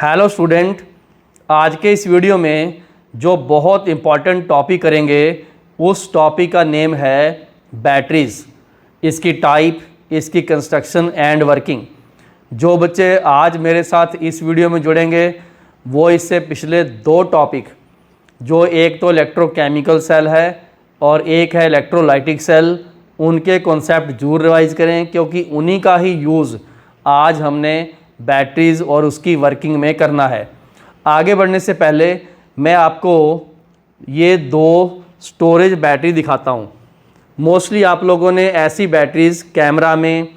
Hello student, आज के इस वीडियो में जो बहुत इम्पॉर्टेंट टॉपिक करेंगे उस टॉपिक का नेम है बैटरीज़, इसकी टाइप, इसकी कंस्ट्रक्शन एंड वर्किंग। जो बच्चे आज मेरे साथ इस वीडियो में जुड़ेंगे वो इससे पिछले दो टॉपिक, जो एक तो इलेक्ट्रोकेमिकल सेल है और एक है इलेक्ट्रोलाइटिक सेल, उनके कॉन्सेप्ट जरूर रिवाइज करें क्योंकि उन्हीं का ही यूज़ आज हमने बैटरीज़ और उसकी वर्किंग में करना है। आगे बढ़ने से पहले मैं आपको ये दो स्टोरेज बैटरी दिखाता हूँ। मोस्टली आप लोगों ने ऐसी बैटरीज़ कैमरा में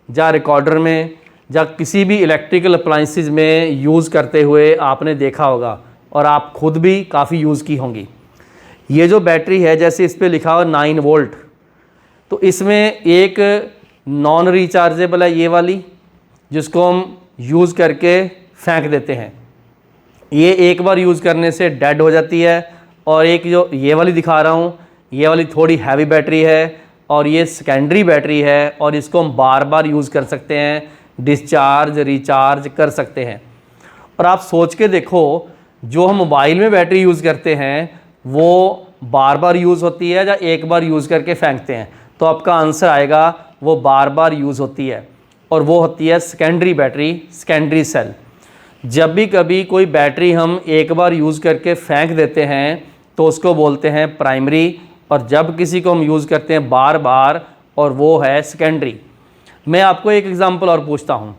या रिकॉर्डर में या किसी भी इलेक्ट्रिकल अप्लाइंसेस में यूज़ करते हुए आपने देखा होगा और आप खुद भी काफ़ी यूज़ की होंगी। ये जो बैटरी है, जैसे इस पर लिखा हुआ 9 वोल्ट, तो इसमें एक नॉन रिचार्जेबल है ये वाली, जिसको हम यूज़ करके फेंक देते हैं। ये एक बार यूज़ करने से डेड हो जाती है। और एक जो ये वाली दिखा रहा हूँ, ये वाली थोड़ी हैवी बैटरी है और ये सेकेंडरी बैटरी है और इसको हम बार बार यूज़ कर सकते हैं, डिस्चार्ज रिचार्ज कर सकते हैं। और आप सोच के देखो, जो हम मोबाइल में बैटरी यूज़ करते हैं वो बार बार यूज़ होती है या एक बार यूज़ करके फेंकते हैं, तो आपका आंसर आएगा वो बार बार यूज़ होती है और वो होती है सेकेंडरी बैटरी, सेकेंडरी सेल। जब भी कभी कोई बैटरी हम एक बार यूज़ करके फेंक देते हैं तो उसको बोलते हैं प्राइमरी, और जब किसी को हम यूज़ करते हैं बार बार और वो है सेकेंडरी। मैं आपको एक एग्ज़ाम्पल और पूछता हूँ।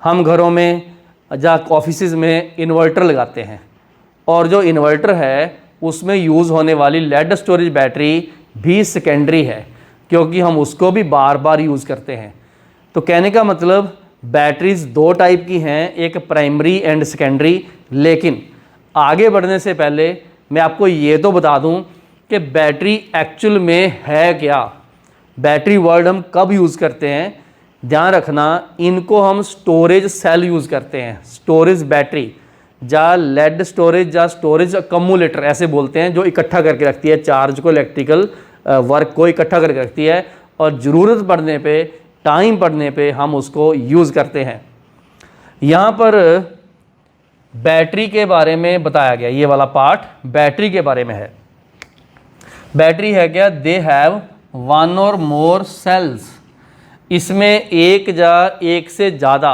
हम घरों में या ऑफिसेज़ में इन्वर्टर लगाते हैं और जो इन्वर्टर है उसमें यूज़ होने वाली लेड स्टोरेज बैटरी भी सेकेंडरी है क्योंकि हम उसको भी बार बार यूज़ करते हैं। तो कहने का मतलब बैटरीज़ दो टाइप की हैं, एक प्राइमरी एंड सेकेंडरी। लेकिन आगे बढ़ने से पहले मैं आपको ये तो बता दूं कि बैटरी एक्चुअल में है क्या। बैटरी वर्ड हम कब यूज़ करते हैं, ध्यान रखना, इनको हम स्टोरेज सेल यूज़ करते हैं, स्टोरेज बैटरी या लेड स्टोरेज या स्टोरेज अकम्युलेटर ऐसे बोलते हैं, जो इकट्ठा करके रखती है चार्ज को, इलेक्ट्रिकल वर्क को इकट्ठा करके रखती है और ज़रूरत पड़ने पे, टाइम पड़ने पे हम उसको यूज़ करते हैं। यहाँ पर बैटरी के बारे में बताया गया, ये वाला पार्ट बैटरी के बारे में है। बैटरी है क्या, दे हैव वन और मोर सेल्स। इसमें एक से ज़्यादा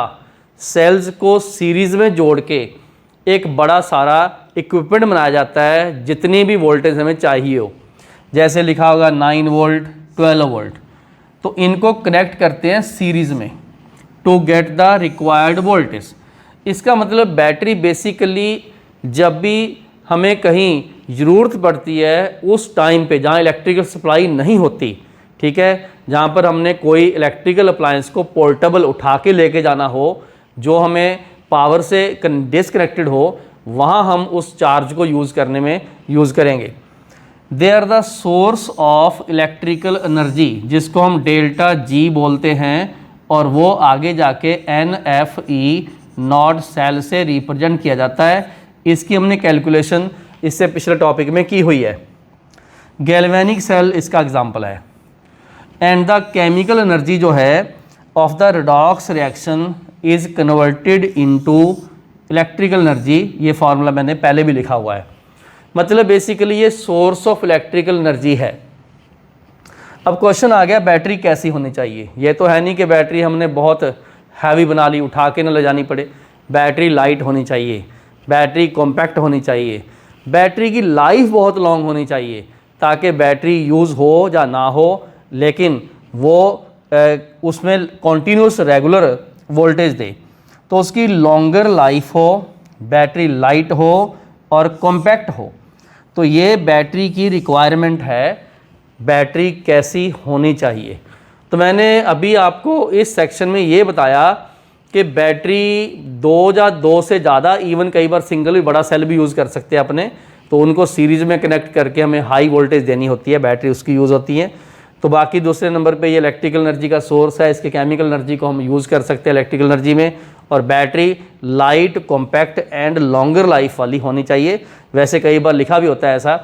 सेल्स को सीरीज़ में जोड़ के एक बड़ा सारा इक्विपमेंट बनाया जाता है जितनी भी वोल्टेज हमें चाहिए हो। जैसे लिखा होगा 9 वोल्ट, 12 वोल्ट, तो इनको कनेक्ट करते हैं सीरीज़ में to get the required voltage. इसका मतलब बैटरी बेसिकली जब भी हमें कहीं ज़रूरत पड़ती है उस टाइम पे, जहाँ इलेक्ट्रिकल सप्लाई नहीं होती, ठीक है, जहाँ पर हमने कोई इलेक्ट्रिकल अप्लायंस को पोर्टेबल उठा के लेके जाना हो, जो हमें पावर से डिसकनेक्टेड हो, वहाँ हम उस चार्ज को यूज़ करने में यूज़ करेंगे। They are the source of electrical energy, जिसको हम डेल्टा जी बोलते हैं, और वो आगे जाके NFE नॉट सेल से रिप्रेजेंट किया जाता है। इसकी हमने कैलकुलेशन इससे पिछले टॉपिक में की हुई है। गैल्वेनिक सेल इसका एग्जांपल है। एंड द केमिकल एनर्जी जो है of the redox reaction is converted into electrical energy. ये फार्मूला मैंने पहले भी लिखा हुआ है। मतलब बेसिकली ये सोर्स ऑफ इलेक्ट्रिकल एनर्जी है। अब क्वेश्चन आ गया, बैटरी कैसी होनी चाहिए। ये तो है नहीं कि बैटरी हमने बहुत हैवी बना ली, उठा के न ले जानी पड़े। बैटरी लाइट होनी चाहिए, बैटरी कॉम्पैक्ट होनी चाहिए, बैटरी की लाइफ बहुत लॉन्ग होनी चाहिए ताकि बैटरी यूज़ हो या ना हो लेकिन वो उसमें कॉन्टीन्यूस रेगुलर वोल्टेज दे। तो उसकी लॉन्गर लाइफ हो, बैटरी लाइट हो और कॉम्पैक्ट हो। तो ये बैटरी की रिक्वायरमेंट है, बैटरी कैसी होनी चाहिए। तो मैंने अभी आपको इस सेक्शन में ये बताया कि बैटरी दो या दो से ज़्यादा, इवन कई बार सिंगल भी बड़ा सेल भी यूज़ कर सकते हैं अपने, तो उनको सीरीज़ में कनेक्ट करके हमें हाई वोल्टेज देनी होती है, बैटरी उसकी यूज़ होती है। तो बाकी दूसरे नंबर पे ये इलेक्ट्रिकल एनर्जी का सोर्स है, इसके केमिकल एनर्जी को हम यूज़ कर सकते हैं इलेक्ट्रिकल एनर्जी में। और battery light, compact and longer life वाली होनी चाहिए। वैसे कई बार लिखा भी होता है ऐसा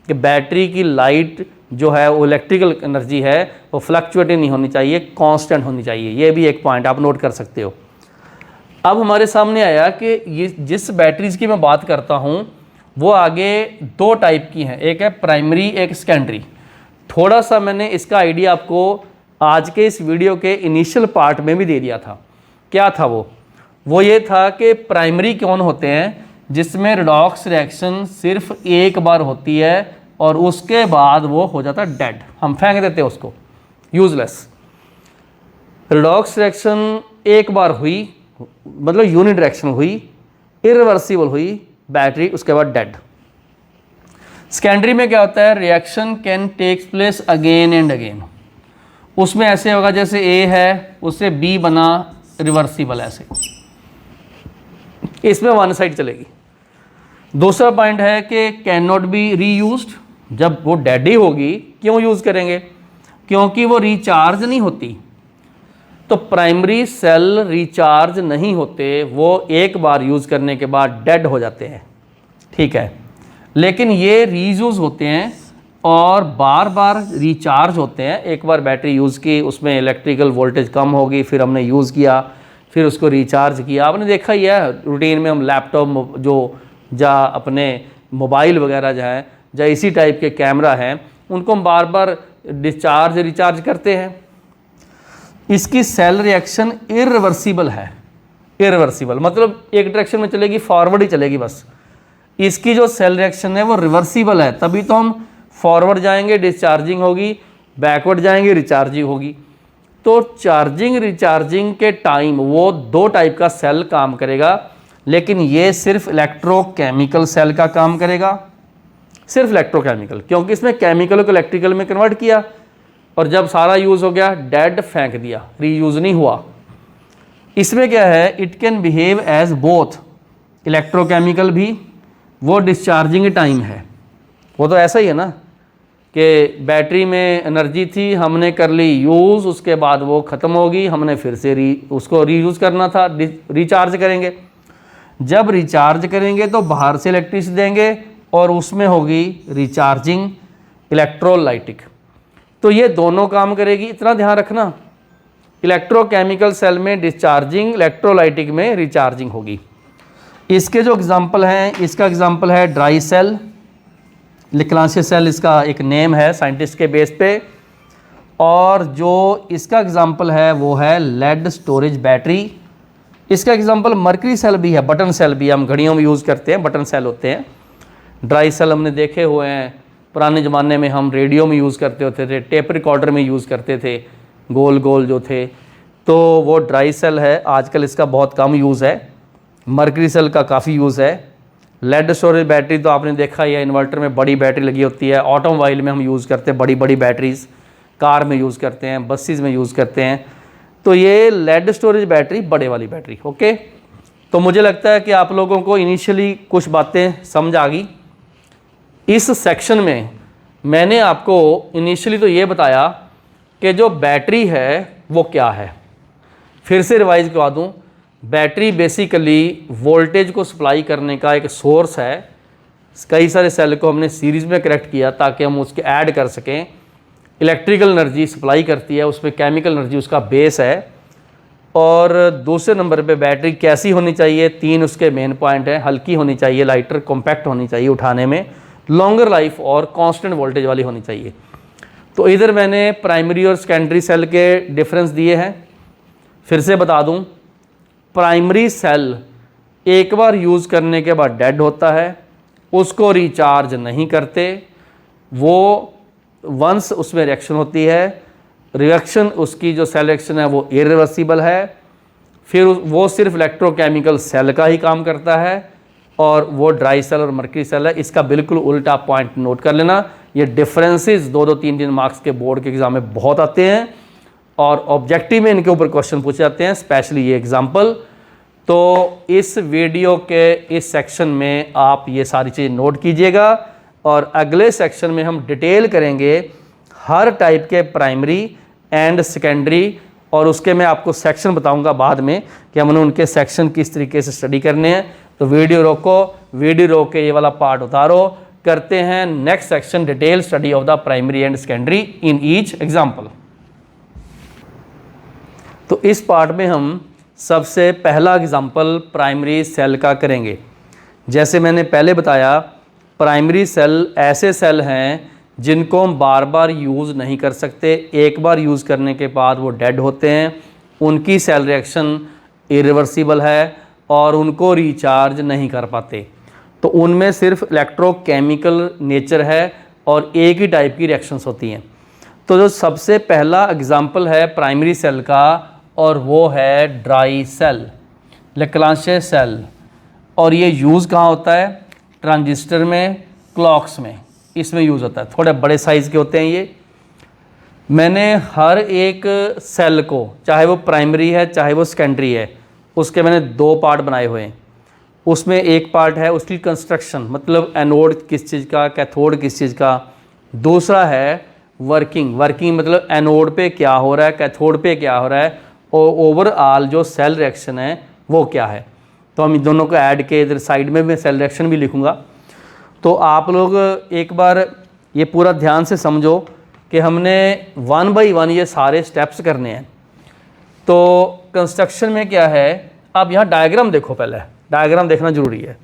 कि बैटरी की लाइट जो है वो इलेक्ट्रिकल एनर्जी है वो फ्लक्चुएटिंग नहीं होनी चाहिए, कांस्टेंट होनी चाहिए। ये भी एक पॉइंट आप नोट कर सकते हो। अब हमारे सामने आया कि ये जिस बैटरीज़ की मैं बात करता हूँ वो आगे दो टाइप की हैं, एक है प्राइमरी, एक सेकेंडरी। थोड़ा सा मैंने इसका आइडिया आपको आज के इस वीडियो के इनिशियल पार्ट में भी दे दिया था। क्या था वो ये था कि प्राइमरी कौन होते हैं, जिसमें रिडॉक्स रिएक्शन सिर्फ एक बार होती है और उसके बाद वो हो जाता है डेड, हम फेंक देते हैं उसको, यूजलेस। रिडॉक्स रिएक्शन एक बार हुई, मतलब यूनिट रिएक्शन हुई, इरिवर्सिबल हुई, बैटरी उसके बाद डेड। सेकेंडरी में क्या होता है, reaction can takes place again and again. उसमें ऐसे होगा जैसे ए है उससे बी बना, रिवर्सिबल ऐसे, इसमें वन साइड चलेगी। दूसरा पॉइंट है कि कैन नॉट बी रीयूज्ड, जब वो डेड ही होगी क्यों यूज़ करेंगे, क्योंकि वो रिचार्ज नहीं होती। तो प्राइमरी सेल रिचार्ज नहीं होते, वो एक बार यूज़ करने के बाद डेड हो जाते हैं, ठीक है। लेकिन ये रीयूज़ होते हैं और बार बार रिचार्ज होते हैं। एक बार बैटरी यूज़ की, उसमें इलेक्ट्रिकल वोल्टेज कम होगी, फिर हमने यूज़ किया, फिर उसको रिचार्ज किया। आपने देखा ही है रूटीन में, हम लैपटॉप जो या अपने मोबाइल वगैरह जो है, या इसी टाइप के कैमरा हैं, उनको हम बार बार डिस्चार्ज रिचार्ज करते हैं। इसकी सेल रिएक्शन इरिवर्सिबल है। इरिवर्सिबल मतलब एक डायरेक्शन में चलेगी, फॉरवर्ड ही चलेगी बस। इसकी जो सेल रिएक्शन है वो रिवर्सिबल है, तभी तो हम फॉरवर्ड जाएंगे डिस्चार्जिंग होगी, बैकवर्ड जाएंगे रिचार्जिंग होगी। तो चार्जिंग रिचार्जिंग के टाइम वो दो टाइप का सेल काम करेगा, लेकिन ये सिर्फ इलेक्ट्रोकेमिकल सेल का काम करेगा, सिर्फ इलेक्ट्रोकेमिकल, क्योंकि इसमें केमिकल को इलेक्ट्रिकल में कन्वर्ट किया और जब सारा यूज़ हो गया डेड फेंक दिया, रीयूज़ नहीं हुआ। इसमें क्या है, it can behave as both, electrochemical भी, वो डिस्चार्जिंग टाइम है। वो तो ऐसा ही है ना कि बैटरी में एनर्जी थी, हमने कर ली यूज़, उसके बाद वो ख़त्म होगी, हमने फिर से उसको रीयूज़ करना था, रिचार्ज करेंगे। जब रिचार्ज करेंगे तो बाहर से इलेक्ट्रिसिटी देंगे और उसमें होगी रिचार्जिंग इलेक्ट्रोलाइटिक। तो ये दोनों काम करेगी, इतना ध्यान रखना। इलेक्ट्रोकेमिकल सेल में डिस्चार्जिंग, इलेक्ट्रोलाइटिक में रिचार्जिंग होगी। इसके जो एग्जांपल हैं, इसका एग्जांपल है ड्राई सेल, लिक्लांशिया सेल इसका एक नेम है साइंटिस्ट के बेस पे। और जो इसका एग्जांपल है वो है लेड स्टोरेज बैटरी। इसका एग्जांपल मर्करी सेल भी है, बटन सेल भी, हम घड़ियों में यूज़ करते हैं, बटन सेल होते हैं। ड्राई सेल हमने देखे हुए हैं, पुराने ज़माने में हम रेडियो में यूज़ करते होते थे, टेप रिकॉर्डर में यूज़ करते थे, गोल गोल जो थे, तो वो ड्राई सेल है। आजकल इसका बहुत कम यूज़ है, मर्करी सेल का काफ़ी यूज़ है। लेड स्टोरेज बैटरी तो आपने देखा ही है, इन्वर्टर में बड़ी बैटरी लगी होती है, ऑटोमोबाइल में हम यूज़ करते हैं बड़ी बड़ी बैटरीज़, कार में यूज़ करते हैं, बसेस में यूज़ करते हैं। तो ये लेड स्टोरेज बैटरी बड़े वाली बैटरी, ओके। तो मुझे लगता है कि आप लोगों को इनिशियली कुछ बातें समझ आ गई। इस सेक्शन में मैंने आपको इनिशियली तो ये बताया कि जो बैटरी है वो क्या है। फिर से रिवाइज करवा दूँ, बैटरी बेसिकली वोल्टेज को सप्लाई करने का एक सोर्स है। कई सारे सेल को हमने सीरीज़ में कनेक्ट किया ताकि हम उसके ऐड कर सकें। इलेक्ट्रिकल एनर्जी सप्लाई करती है, उसमें केमिकल एनर्जी उसका बेस है। और दूसरे नंबर पे बैटरी कैसी होनी चाहिए, तीन उसके मेन पॉइंट हैं। हल्की होनी चाहिए, लाइटर, कॉम्पैक्ट होनी चाहिए उठाने में, लॉन्गर लाइफ और कांस्टेंट वोल्टेज वाली होनी चाहिए। तो इधर मैंने प्राइमरी और सेकेंडरी सेल के डिफरेंस दिए हैं। फिर से बता दूं, प्राइमरी सेल एक बार यूज़ करने के बाद डेड होता है, उसको रिचार्ज नहीं करते, वो वंस उसमें रिएक्शन होती है, रिएक्शन उसकी जो सेल रिएक्शन है वो इरिवर्सिबल है, फिर वो सिर्फ इलेक्ट्रोकेमिकल सेल का ही काम करता है, और वो ड्राई सेल और मर्करी सेल है। इसका बिल्कुल उल्टा पॉइंट नोट कर लेना। ये डिफरेंसेस 2-2, 3-3 मार्क्स के बोर्ड के एग्जाम में बहुत आते हैं और ऑब्जेक्टिव में इनके ऊपर क्वेश्चन पूछे जाते हैं, स्पेशली ये एग्जाम्पल। तो इस वीडियो के इस सेक्शन में आप ये सारी चीज़ें नोट कीजिएगा और अगले सेक्शन में हम डिटेल करेंगे हर टाइप के प्राइमरी एंड सेकेंडरी, और उसके मैं आपको सेक्शन बताऊंगा बाद में कि हमने उनके सेक्शन किस तरीके से स्टडी करने हैं। तो वीडियो रोको, वीडियो रोक के ये वाला पार्ट उतारो, करते हैं next section, detail study of the primary and secondary in each example. तो इस पार्ट में हम सबसे पहला एग्जाम्पल प्राइमरी सेल का करेंगे। जैसे मैंने पहले बताया, प्राइमरी सेल ऐसे सेल हैं जिनको हम बार बार यूज़ नहीं कर सकते, एक बार यूज़ करने के बाद वो डेड होते हैं, उनकी सेल रिएक्शन इरिवर्सिबल है और उनको रिचार्ज नहीं कर पाते। तो उनमें सिर्फ इलेक्ट्रोकेमिकल नेचर है और एक ही टाइप की रिएक्शंस होती हैं। तो जो सबसे पहला एग्जाम्पल है प्राइमरी सेल का, और वो है ड्राई सेल, लेक्लांशे सेल। और ये यूज़ कहाँ होता है? ट्रांजिस्टर में, क्लॉक्स में, इसमें यूज़ होता है। थोड़े बड़े साइज़ के होते हैं ये। मैंने हर एक सेल को, चाहे वो प्राइमरी है चाहे वो सेकेंडरी है, उसके मैंने 2 पार्ट बनाए हुए हैं। उसमें एक पार्ट है उसकी कंस्ट्रक्शन, मतलब एनोड किस चीज़ का, कैथोड किस चीज़ का। दूसरा है वर्किंग मतलब एनोड पे क्या हो रहा है, कैथोड पे क्या हो रहा है, और ओवरऑल जो सेल रिएक्शन है वो क्या है। तो हम इन दोनों को ऐड के इधर साइड में मैं सेल रिएक्शन भी लिखूँगा। तो आप लोग एक बार ये पूरा ध्यान से समझो कि हमने 1 बाई 1 ये सारे स्टेप्स करने हैं। तो कंस्ट्रक्शन में क्या है, आप यहाँ डायग्राम देखो, पहले डायग्राम देखना ज़रूरी है।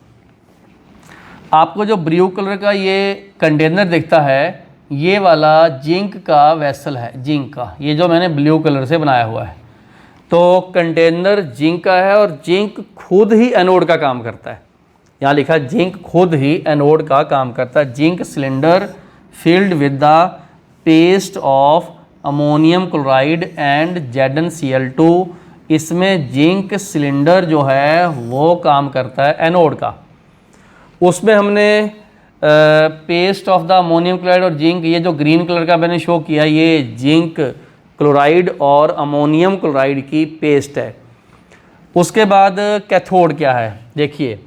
आपको जो ब्लू कलर का ये कंटेनर दिखता है, ये वाला जिंक का वेसल है, जिंक का, ये जो मैंने ब्लू कलर से बनाया हुआ है। तो कंटेनर जिंक का है और जिंक खुद ही एनोड का काम करता है। यहाँ लिखा है जिंक खुद ही एनोड का काम करता है। Zinc cylinder filled with the paste of ammonium chloride and ZnCl2। इसमें जिंक सिलेंडर जो है वो काम करता है एनोड का। उसमें हमने paste of the ammonium chloride और जिंक, ये जो ग्रीन कलर का मैंने शो किया, ये जिंक क्लोराइड और अमोनियम क्लोराइड की पेस्ट है। उसके बाद कैथोड क्या है, देखिए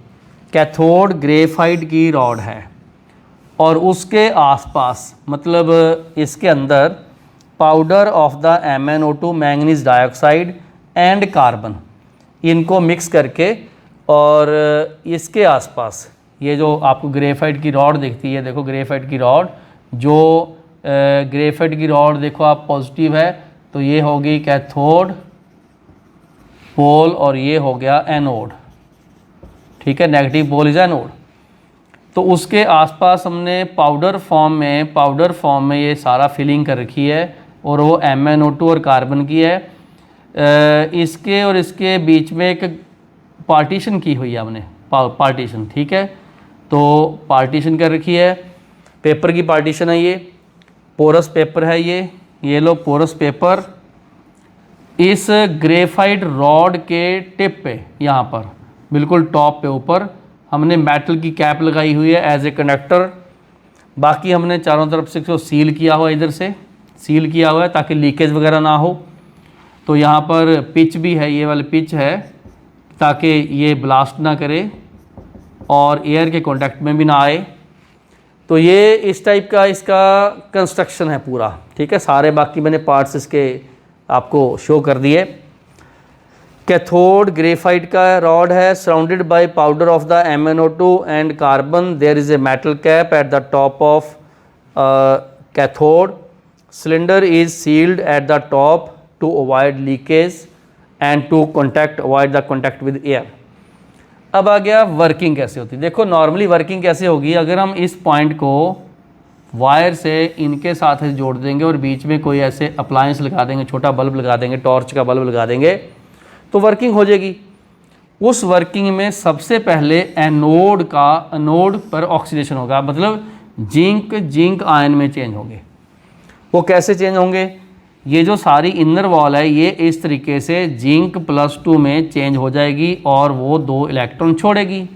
कैथोड ग्रेफाइट की रॉड है और उसके आसपास, मतलब इसके अंदर powder of the MnO2 manganese dioxide and carbon, इनको मिक्स करके, और इसके आसपास ये जो आपको ग्रेफाइट की रॉड दिखती है, देखो ग्रेफाइट की रॉड, जो ग्रेफाइट की रॉड देखो आप पॉजिटिव है तो ये होगी कैथोड पोल और ये हो गया एनोड, ठीक है, नेगेटिव पोल इज एनोड। तो उसके आसपास हमने पाउडर फॉर्म में ये सारा फिलिंग कर रखी है और वो MnO2 और कार्बन की है। इसके और इसके बीच में एक पार्टीशन की हुई है हमने, पार्टीशन, ठीक है। तो पार्टीशन कर रखी है, पेपर की पार्टीशन है, ये पोरस पेपर है, ये लो पोरस पेपर। इस ग्रेफाइट रॉड के टिप पे, यहाँ पर बिल्कुल टॉप पे ऊपर हमने मेटल की कैप लगाई हुई है एज ए कंडक्टर। बाकी हमने चारों तरफ से इसको सील किया हुआ है, इधर से सील किया हुआ है ताकि लीकेज वगैरह ना हो। तो यहाँ पर पिच भी है, ये वाली पिच है ताकि ये ब्लास्ट ना करे और एयर के कांटेक्ट में भी ना आए। तो ये इस टाइप का इसका कंस्ट्रक्शन है पूरा, ठीक है। सारे बाकी मैंने पार्ट्स इसके आपको शो कर दिए। कैथोड ग्रेफाइट का रॉड है, surrounded by powder of the MnO2 and carbon. There is a metal cap at the top of cathode. Cylinder is sealed at the top to avoid leakage and to contact avoid the contact with air. अब आ गया working कैसे होती है। देखो normally working कैसे होगी, अगर हम इस पॉइंट को वायर से इनके साथ जोड़ देंगे और बीच में कोई ऐसे अप्लायंस लगा देंगे, छोटा बल्ब लगा देंगे, टॉर्च का बल्ब लगा देंगे, तो वर्किंग हो जाएगी। उस वर्किंग में सबसे पहले एनोड पर ऑक्सीडेशन होगा, मतलब जिंक आयन में चेंज होंगे। वो कैसे चेंज होंगे, ये जो सारी इनर वॉल है ये इस तरीके से जिंक +2 में चेंज हो जाएगी और वो 2 इलेक्ट्रॉन छोड़ेगी।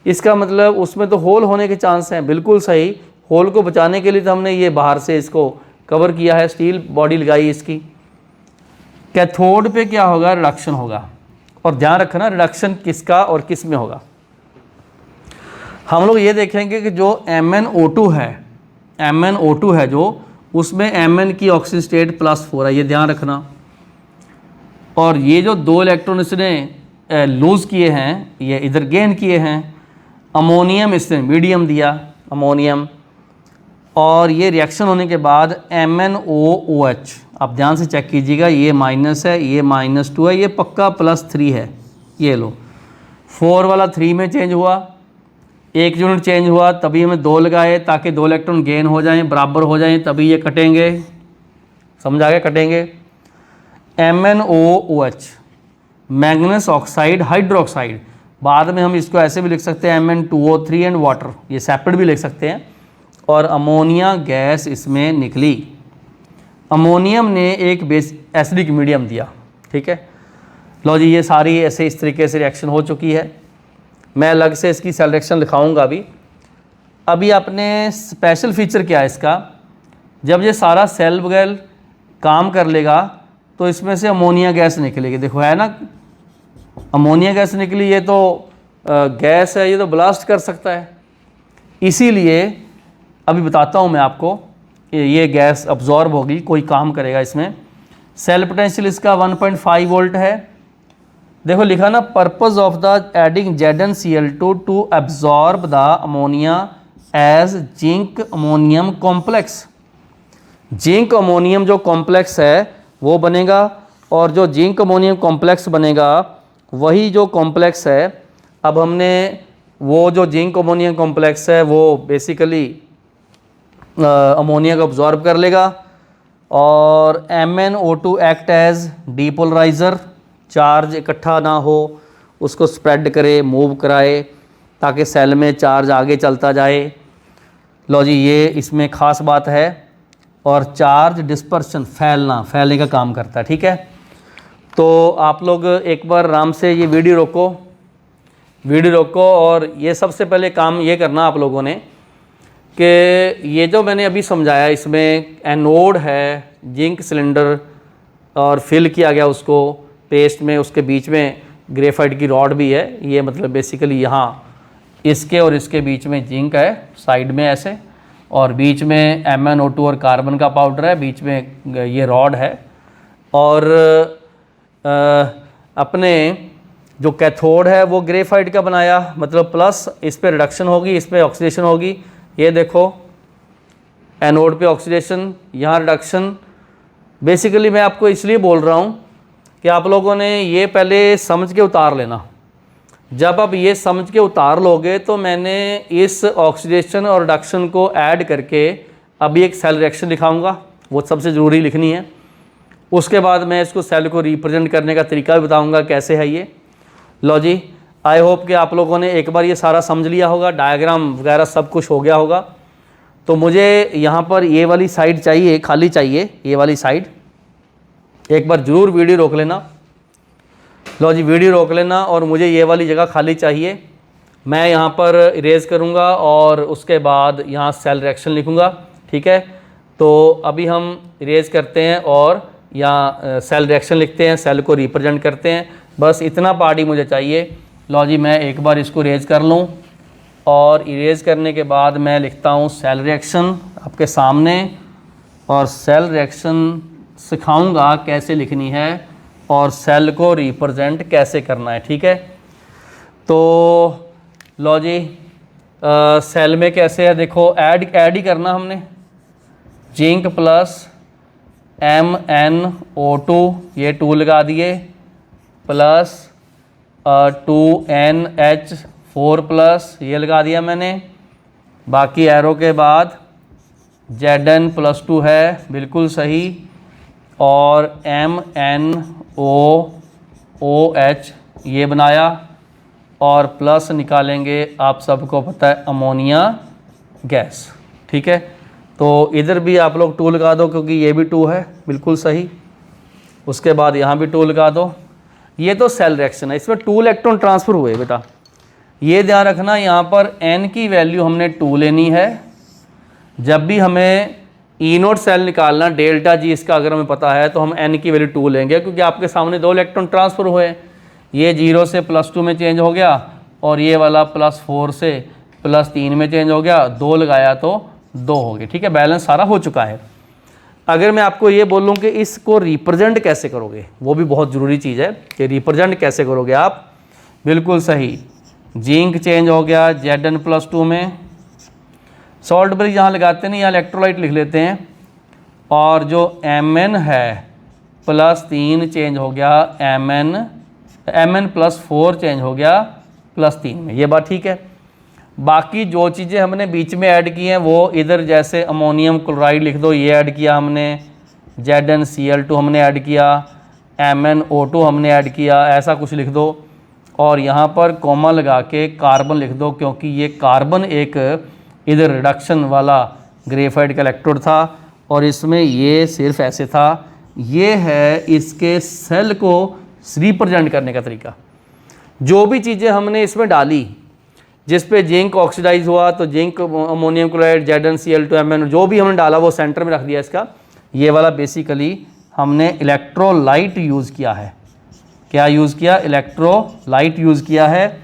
इसका मतलब उसमें तो होल होने के चांस हैं, बिल्कुल सही। होल को बचाने के लिए तो हमने ये बाहर से इसको कवर किया है, स्टील बॉडी लगाई इसकी। कैथोड पे क्या होगा, रिडक्शन होगा। और ध्यान रखना रिडक्शन किसका और किस में होगा। हम लोग ये देखेंगे कि जो MnO2 है जो, उसमें Mn की ऑक्सीजन स्टेट +4 है, ये ध्यान रखना। और ये जो 2 इलेक्ट्रॉन इसने लूज़ किए हैं, ये इधर गेन किए हैं। अमोनियम इसने मीडियम दिया, अमोनियम, और ये रिएक्शन होने के बाद MnOOH आप ध्यान से चेक कीजिएगा, ये माइनस है, ये -2 है, ये पक्का +3 है। ये लो 4 वाला 3 में चेंज हुआ, 1 यूनिट चेंज हुआ, तभी हमें 2 लगाए ताकि 2 इलेक्ट्रॉन गेन हो जाएं, बराबर हो जाएं, तभी ये कटेंगे। समझ आ गया, कटेंगे। MnOOH मैंगनीज ऑक्साइड हाइड्रोक्साइड, बाद में हम इसको ऐसे भी लिख सकते हैं Mn2O3 एंड वाटर, ये सेपरेट भी लिख सकते हैं। और अमोनिया गैस इसमें निकली। अमोनियम ने एक बेस एसिडिक मीडियम दिया। ठीक है, लो जी, ये सारी ऐसे इस तरीके से रिएक्शन हो चुकी है। मैं अलग से इसकी सेल रिएक्शन लिखाऊंगा अभी। अभी अपने स्पेशल फीचर क्या है इसका, जब ये सारा सेल वगैरह काम कर लेगा तो इसमें से अमोनिया गैस निकलेगी। देखो है ना, अमोनिया गैस निकली, ये तो गैस है, ये तो ब्लास्ट कर सकता है। इसीलिए अभी बताता हूँ मैं आपको, ये गैस अब्जॉर्ब होगी, कोई काम करेगा इसमें। सेल पोटेंशियल इसका 1.5 वोल्ट है। देखो लिखा ना, purpose of the adding ZnCl2 to absorb the ammonia as zinc ammonium complex. Zinc ammonium जो कॉम्प्लेक्स है वो बनेगा, और जो जिंक अमोनियम कॉम्प्लेक्स बनेगा वही जो कॉम्प्लेक्स है, अब हमने वो जो जिंक अमोनियम कॉम्प्लेक्स है वो बेसिकली अमोनिया को अब्जॉर्ब कर लेगा, और MnO2 एक्ट एज डीपोलराइज़र, चार्ज इकट्ठा ना हो, उसको स्प्रेड करे, मूव कराए, ताकि सेल में चार्ज आगे चलता जाए। लो जी, ये इसमें ख़ास बात है। और चार्ज डिस्पर्शन, फैलने का काम करता है। ठीक है, तो आप लोग एक बार आराम से ये वीडियो रोको, और ये सबसे पहले काम ये करना आप लोगों ने कि ये जो मैंने अभी समझाया, इसमें एनोड है, जिंक सिलेंडर, और फिल किया गया उसको पेस्ट में, उसके बीच में ग्रेफाइट की रॉड भी है। ये मतलब बेसिकली यहाँ इसके और इसके बीच में जिंक है, साइड में ऐसे, और बीच में MnO2 और कार्बन का पाउडर है, बीच में ये रॉड है। और अपने जो कैथोड है वो ग्रेफाइट का बनाया, मतलब प्लस, इस पे रिडक्शन होगी, इस पे ऑक्सीडेशन होगी। ये देखो, एनोड पे ऑक्सीडेशन, यहाँ रिडक्शन। बेसिकली मैं आपको इसलिए बोल रहा हूँ कि आप लोगों ने ये पहले समझ के उतार लेना। जब आप ये समझ के उतार लोगे तो मैंने इस ऑक्सीडेशन और रिडक्शन को ऐड करके अभी एक सेल रिएक्शन दिखाऊंगा, वो सबसे ज़रूरी लिखनी है। उसके बाद मैं इसको सेल को रिप्रेजेंट करने का तरीका भी बताऊंगा कैसे है ये। लो जी, आई होप कि आप लोगों ने एक बार ये सारा समझ लिया होगा, डायग्राम वगैरह सब कुछ हो गया होगा। तो मुझे यहाँ पर ये वाली साइड चाहिए, खाली चाहिए ये वाली साइड। एक बार ज़रूर वीडियो रोक लेना। लो जी, वीडियो रोक लेना, और मुझे ये वाली जगह खाली चाहिए। मैं यहाँ पर इरेज करूँगा और उसके बाद यहाँ सेल रिएक्शन लिखूँगा। ठीक है, तो अभी हम इरेज करते हैं और यहाँ सेल रिएक्शन लिखते हैं, सेल को रिप्रेजेंट करते हैं। बस इतना पार्ट ही मुझे चाहिए। लो जी, मैं एक बार इसको इरेज कर लूँ, और इरेज करने के बाद मैं लिखता हूँ सेल रिएक्शन आपके सामने, और सेल रिएक्शन सिखाऊंगा कैसे लिखनी है और सेल को रिप्रेजेंट कैसे करना है। ठीक है, तो लो जी, सेल में कैसे है देखो, ऐड ही करना हमने। जिंक प्लस MnO2, ये 2 लगा दिए, प्लस 2NH4 प्लस, ये लगा दिया मैंने। बाकी एरो के बाद Zn+2 है, बिल्कुल सही, और MnOOH ये बनाया, और प्लस निकालेंगे, आप सबको पता है, अमोनिया गैस। ठीक है, तो इधर भी आप लोग 2 लगा दो, क्योंकि ये भी 2 है, बिल्कुल सही। उसके बाद यहाँ भी 2 लगा दो। ये तो सेल रिएक्शन है, इसमें 2 इलेक्ट्रॉन ट्रांसफ़र हुए बेटा। ये ध्यान रखना, यहाँ पर N की वैल्यू हमने 2 लेनी है। जब भी हमें E0 सेल निकालना, डेल्टा G इसका अगर हमें पता है, तो हम N की वैल्यू 2 लेंगे, क्योंकि आपके सामने 2 इलेक्ट्रॉन ट्रांसफ़र हुए। ये 0 से +2 में चेंज हो गया, और ये वाला +4 से +3 में चेंज हो गया। 2 लगाया तो 2 हो गए। ठीक है, बैलेंस सारा हो चुका है। अगर मैं आपको ये बोलूँ कि इसको रिप्रेजेंट कैसे करोगे, वो भी बहुत ज़रूरी चीज़ है कि रिप्रेजेंट कैसे करोगे आप। बिल्कुल सही, जिंक चेंज हो गया Zn+2 में। सॉल्ट ब्रिज यहाँ लगाते नहीं, यहाँ इलेक्ट्रोलाइट लिख लेते हैं। और जो Mn है +3 चेंज हो गया Mn +4 चेंज हो गया +3 में। ये बात ठीक है। बाकी जो चीज़ें हमने बीच में ऐड की हैं वो इधर जैसे अमोनियम क्लोराइड लिख दो, ये ऐड किया हमने, ZnCl2 हमने ऐड किया, MnO2 हमने ऐड किया, ऐसा कुछ लिख दो। और यहाँ पर कॉमा लगा के कार्बन लिख दो, क्योंकि ये कार्बन एक इधर रिडक्शन वाला ग्रेफाइट का इलेक्ट्रोड था और इसमें ये सिर्फ ऐसे था। ये है इसके सेल को रिप्रेजेंट करने का तरीका। जो भी चीज़ें हमने इसमें डाली जिस पे जिंक ऑक्सीडाइज हुआ तो zinc, ammonium chloride, ZnCl2, Mn, जो भी हमने डाला वो सेंटर में रख दिया इसका। ये वाला बेसिकली हमने इलेक्ट्रोलाइट यूज़ किया है। क्या यूज़ किया? इलेक्ट्रोलाइट यूज़ किया है।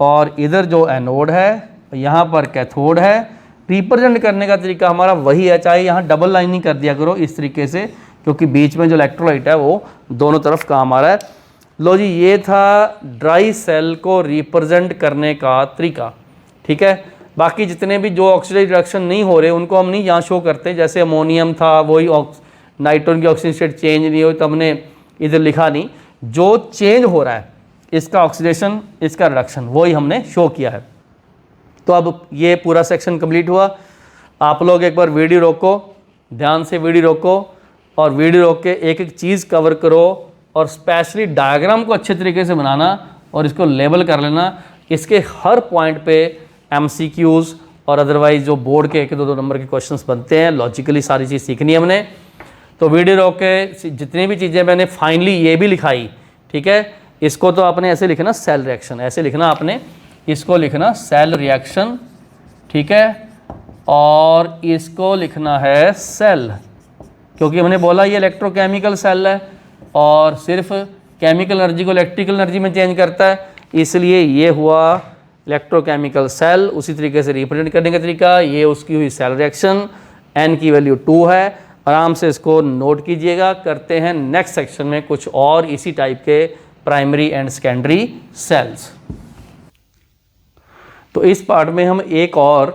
और इधर जो एनोड है, यहाँ पर कैथोड है। रिप्रेजेंट करने का तरीका हमारा वही है, चाहे यहाँ डबल लाइनिंग कर दिया करो इस तरीके से, क्योंकि बीच में जो इलेक्ट्रोलाइट है वो दोनों तरफ काम आ रहा है। लो जी, ये था ड्राई सेल को रिप्रेजेंट करने का तरीका। ठीक है, बाकी जितने भी जो ऑक्सीडाइज रिएक्शन नहीं हो रहे उनको हम नहीं यहाँ शो करते। जैसे अमोनियम था, वही नाइट्रोजन की ऑक्सीजन स्टेट चेंज नहीं हुई तो हमने इधर लिखा नहीं। जो चेंज हो रहा है इसका ऑक्सीडेशन, इसका रिडक्शन, वही हमने शो किया है। तो अब ये पूरा सेक्शन कंप्लीट हुआ। आप लोग एक बार वीडियो रोको, ध्यान से वीडियो रोको और वीडियो रोक के एक एक चीज़ कवर करो और स्पेशली डायग्राम को अच्छे तरीके से बनाना और इसको लेबल कर लेना। इसके हर पॉइंट पे MCQs और अदरवाइज जो बोर्ड के 1-2 नंबर के क्वेश्चंस बनते हैं, लॉजिकली सारी चीज़ सीखनी है हमने। तो वीडियो रोक के जितनी भी चीज़ें मैंने फाइनली ये भी लिखाई, ठीक है, इसको तो आपने ऐसे लिखना सेल रिएक्शन, ऐसे लिखना आपने, इसको लिखना सेल रिएक्शन, ठीक है, और इसको लिखना है सेल, क्योंकि हमने बोला ये इलेक्ट्रोकेमिकल सेल है और सिर्फ केमिकल एनर्जी को इलेक्ट्रिकल एनर्जी में चेंज करता है, इसलिए ये हुआ इलेक्ट्रोकेमिकल सेल। उसी तरीके से रिप्रेजेंट करने का तरीका, ये उसकी हुई सेल रिएक्शन, N की वैल्यू 2 है। आराम से इसको नोट कीजिएगा। करते हैं नेक्स्ट सेक्शन में कुछ और इसी टाइप के प्राइमरी एंड सेकेंडरी सेल्स। तो इस पार्ट में हम एक और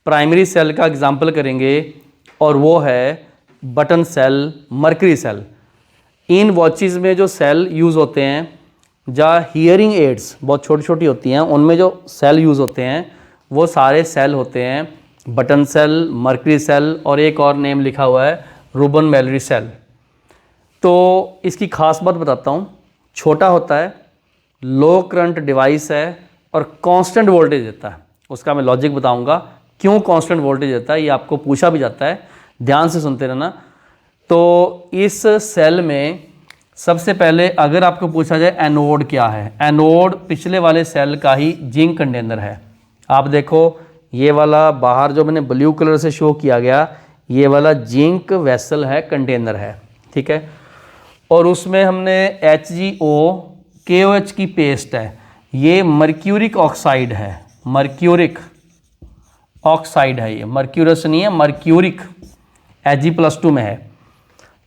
प्राइमरी सेल का एग्जाम्पल करेंगे और वो है बटन सेल, मर्करी सेल। इन वॉचेस में जो सेल यूज़ होते हैं, जहाँ हियरिंग एड्स बहुत छोटी छोटी होती हैं, उनमें जो सेल यूज़ होते हैं वो सारे सेल होते हैं बटन सेल, मर्करी सेल और एक और नेम लिखा हुआ है रूबन मैलरी सेल। तो इसकी खास बात बताता हूँ। छोटा होता है, लो करंट डिवाइस है और कांस्टेंट वोल्टेज देता है। उसका मैं लॉजिक बताऊंगा क्यों कांस्टेंट वोल्टेज देता है, ये आपको पूछा भी जाता है, ध्यान से सुनते रहना। तो इस सेल में सबसे पहले अगर आपको पूछा जाए एनोड क्या है, एनोड पिछले वाले सेल का ही जिंक कंटेनर है। आप देखो ये वाला बाहर जो मैंने ब्लू कलर से शो किया गया, ये वाला जिंक वेसल है, कंटेनर है, ठीक है। और उसमें हमने HgO KOH की पेस्ट है। ये मर्क्यूरिक ऑक्साइड है, मर्क्यूरिक ऑक्साइड है, ये मर्क्यूरस नहीं है, मर्क्यूरिक Ag+2 में है।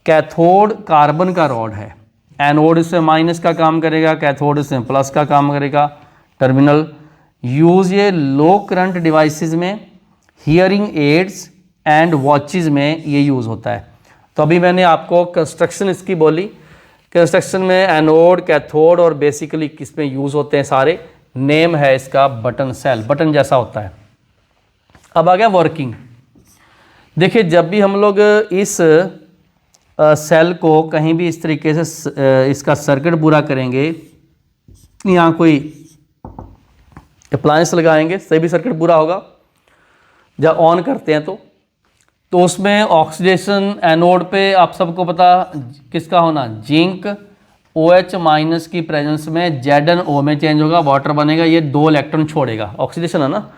कैथोड कार्बन का रॉड है, एनोड इससे माइनस का काम करेगा, कैथोड इससे प्लस का काम करेगा, टर्मिनल। यूज़ ये लो करंट डिवाइसेस में, हियरिंग एड्स एंड वॉचेस में ये यूज़ होता है। तो अभी मैंने आपको कंस्ट्रक्शन इसकी बोली, कंस्ट्रक्शन में एनोड, कैथोड और बेसिकली किस में यूज़ होते हैं सारे। नेम है इसका बटन सेल, बटन जैसा होता है। अब आ गया वर्किंग। देखिए जब भी हम लोग इस सेल को कहीं भी इस तरीके से इसका सर्किट पूरा करेंगे, यहाँ कोई अप्लायंस लगाएंगे तभी भी सर्किट पूरा होगा। जब ऑन करते हैं तो उसमें ऑक्सीडेशन एनोड पे आप सबको पता किसका होना, जिंक OH- की प्रेजेंस में ZnO में चेंज होगा, वाटर बनेगा, ये 2 इलेक्ट्रॉन छोड़ेगा, ऑक्सीडेशन है ना।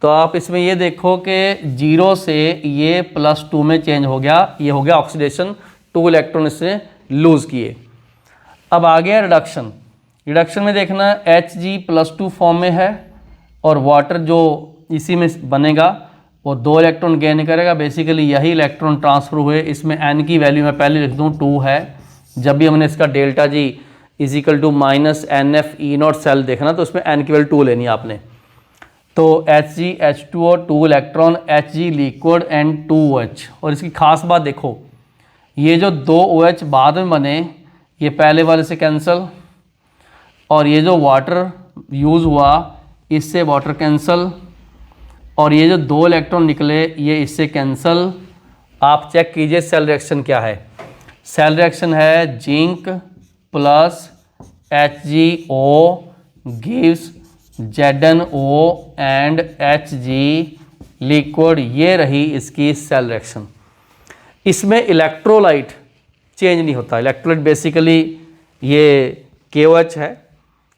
तो आप इसमें ये देखो कि 0 से ये +2 में चेंज हो गया, ये हो गया ऑक्सीडेशन, 2 इलेक्ट्रॉन इससे लूज़ किए। अब आ गया रिडक्शन। रिडक्शन में देखना Hg+2 फॉर्म में है और वाटर जो इसी में बनेगा वो 2 इलेक्ट्रॉन गेन करेगा। बेसिकली यही इलेक्ट्रॉन ट्रांसफर हुए। इसमें N की वैल्यू मैं पहले लिख दूँ 2 है। जब भी हमने इसका delta G = -NF E0 cell देखना तो उसमें N की वैल्यू 2 लेनी है आपने। तो Hg H2O 2 electron, Hg liquid and 2 OH। और इसकी खास बात देखो, ये जो 2 OH बाद में बने ये पहले वाले से कैंसिल, और ये जो वाटर यूज़ हुआ इससे वाटर कैंसिल, और ये जो 2 इलेक्ट्रॉन निकले ये इससे कैंसिल। आप चेक कीजिए सेल रिएक्शन क्या है। सेल रिएक्शन है zinc plus HgO gives ZnO and Hg liquid. ये रही इसकी सेल रिएक्शन। इसमें इलेक्ट्रोलाइट चेंज नहीं होता। इलेक्ट्रोलाइट बेसिकली ये KOH है,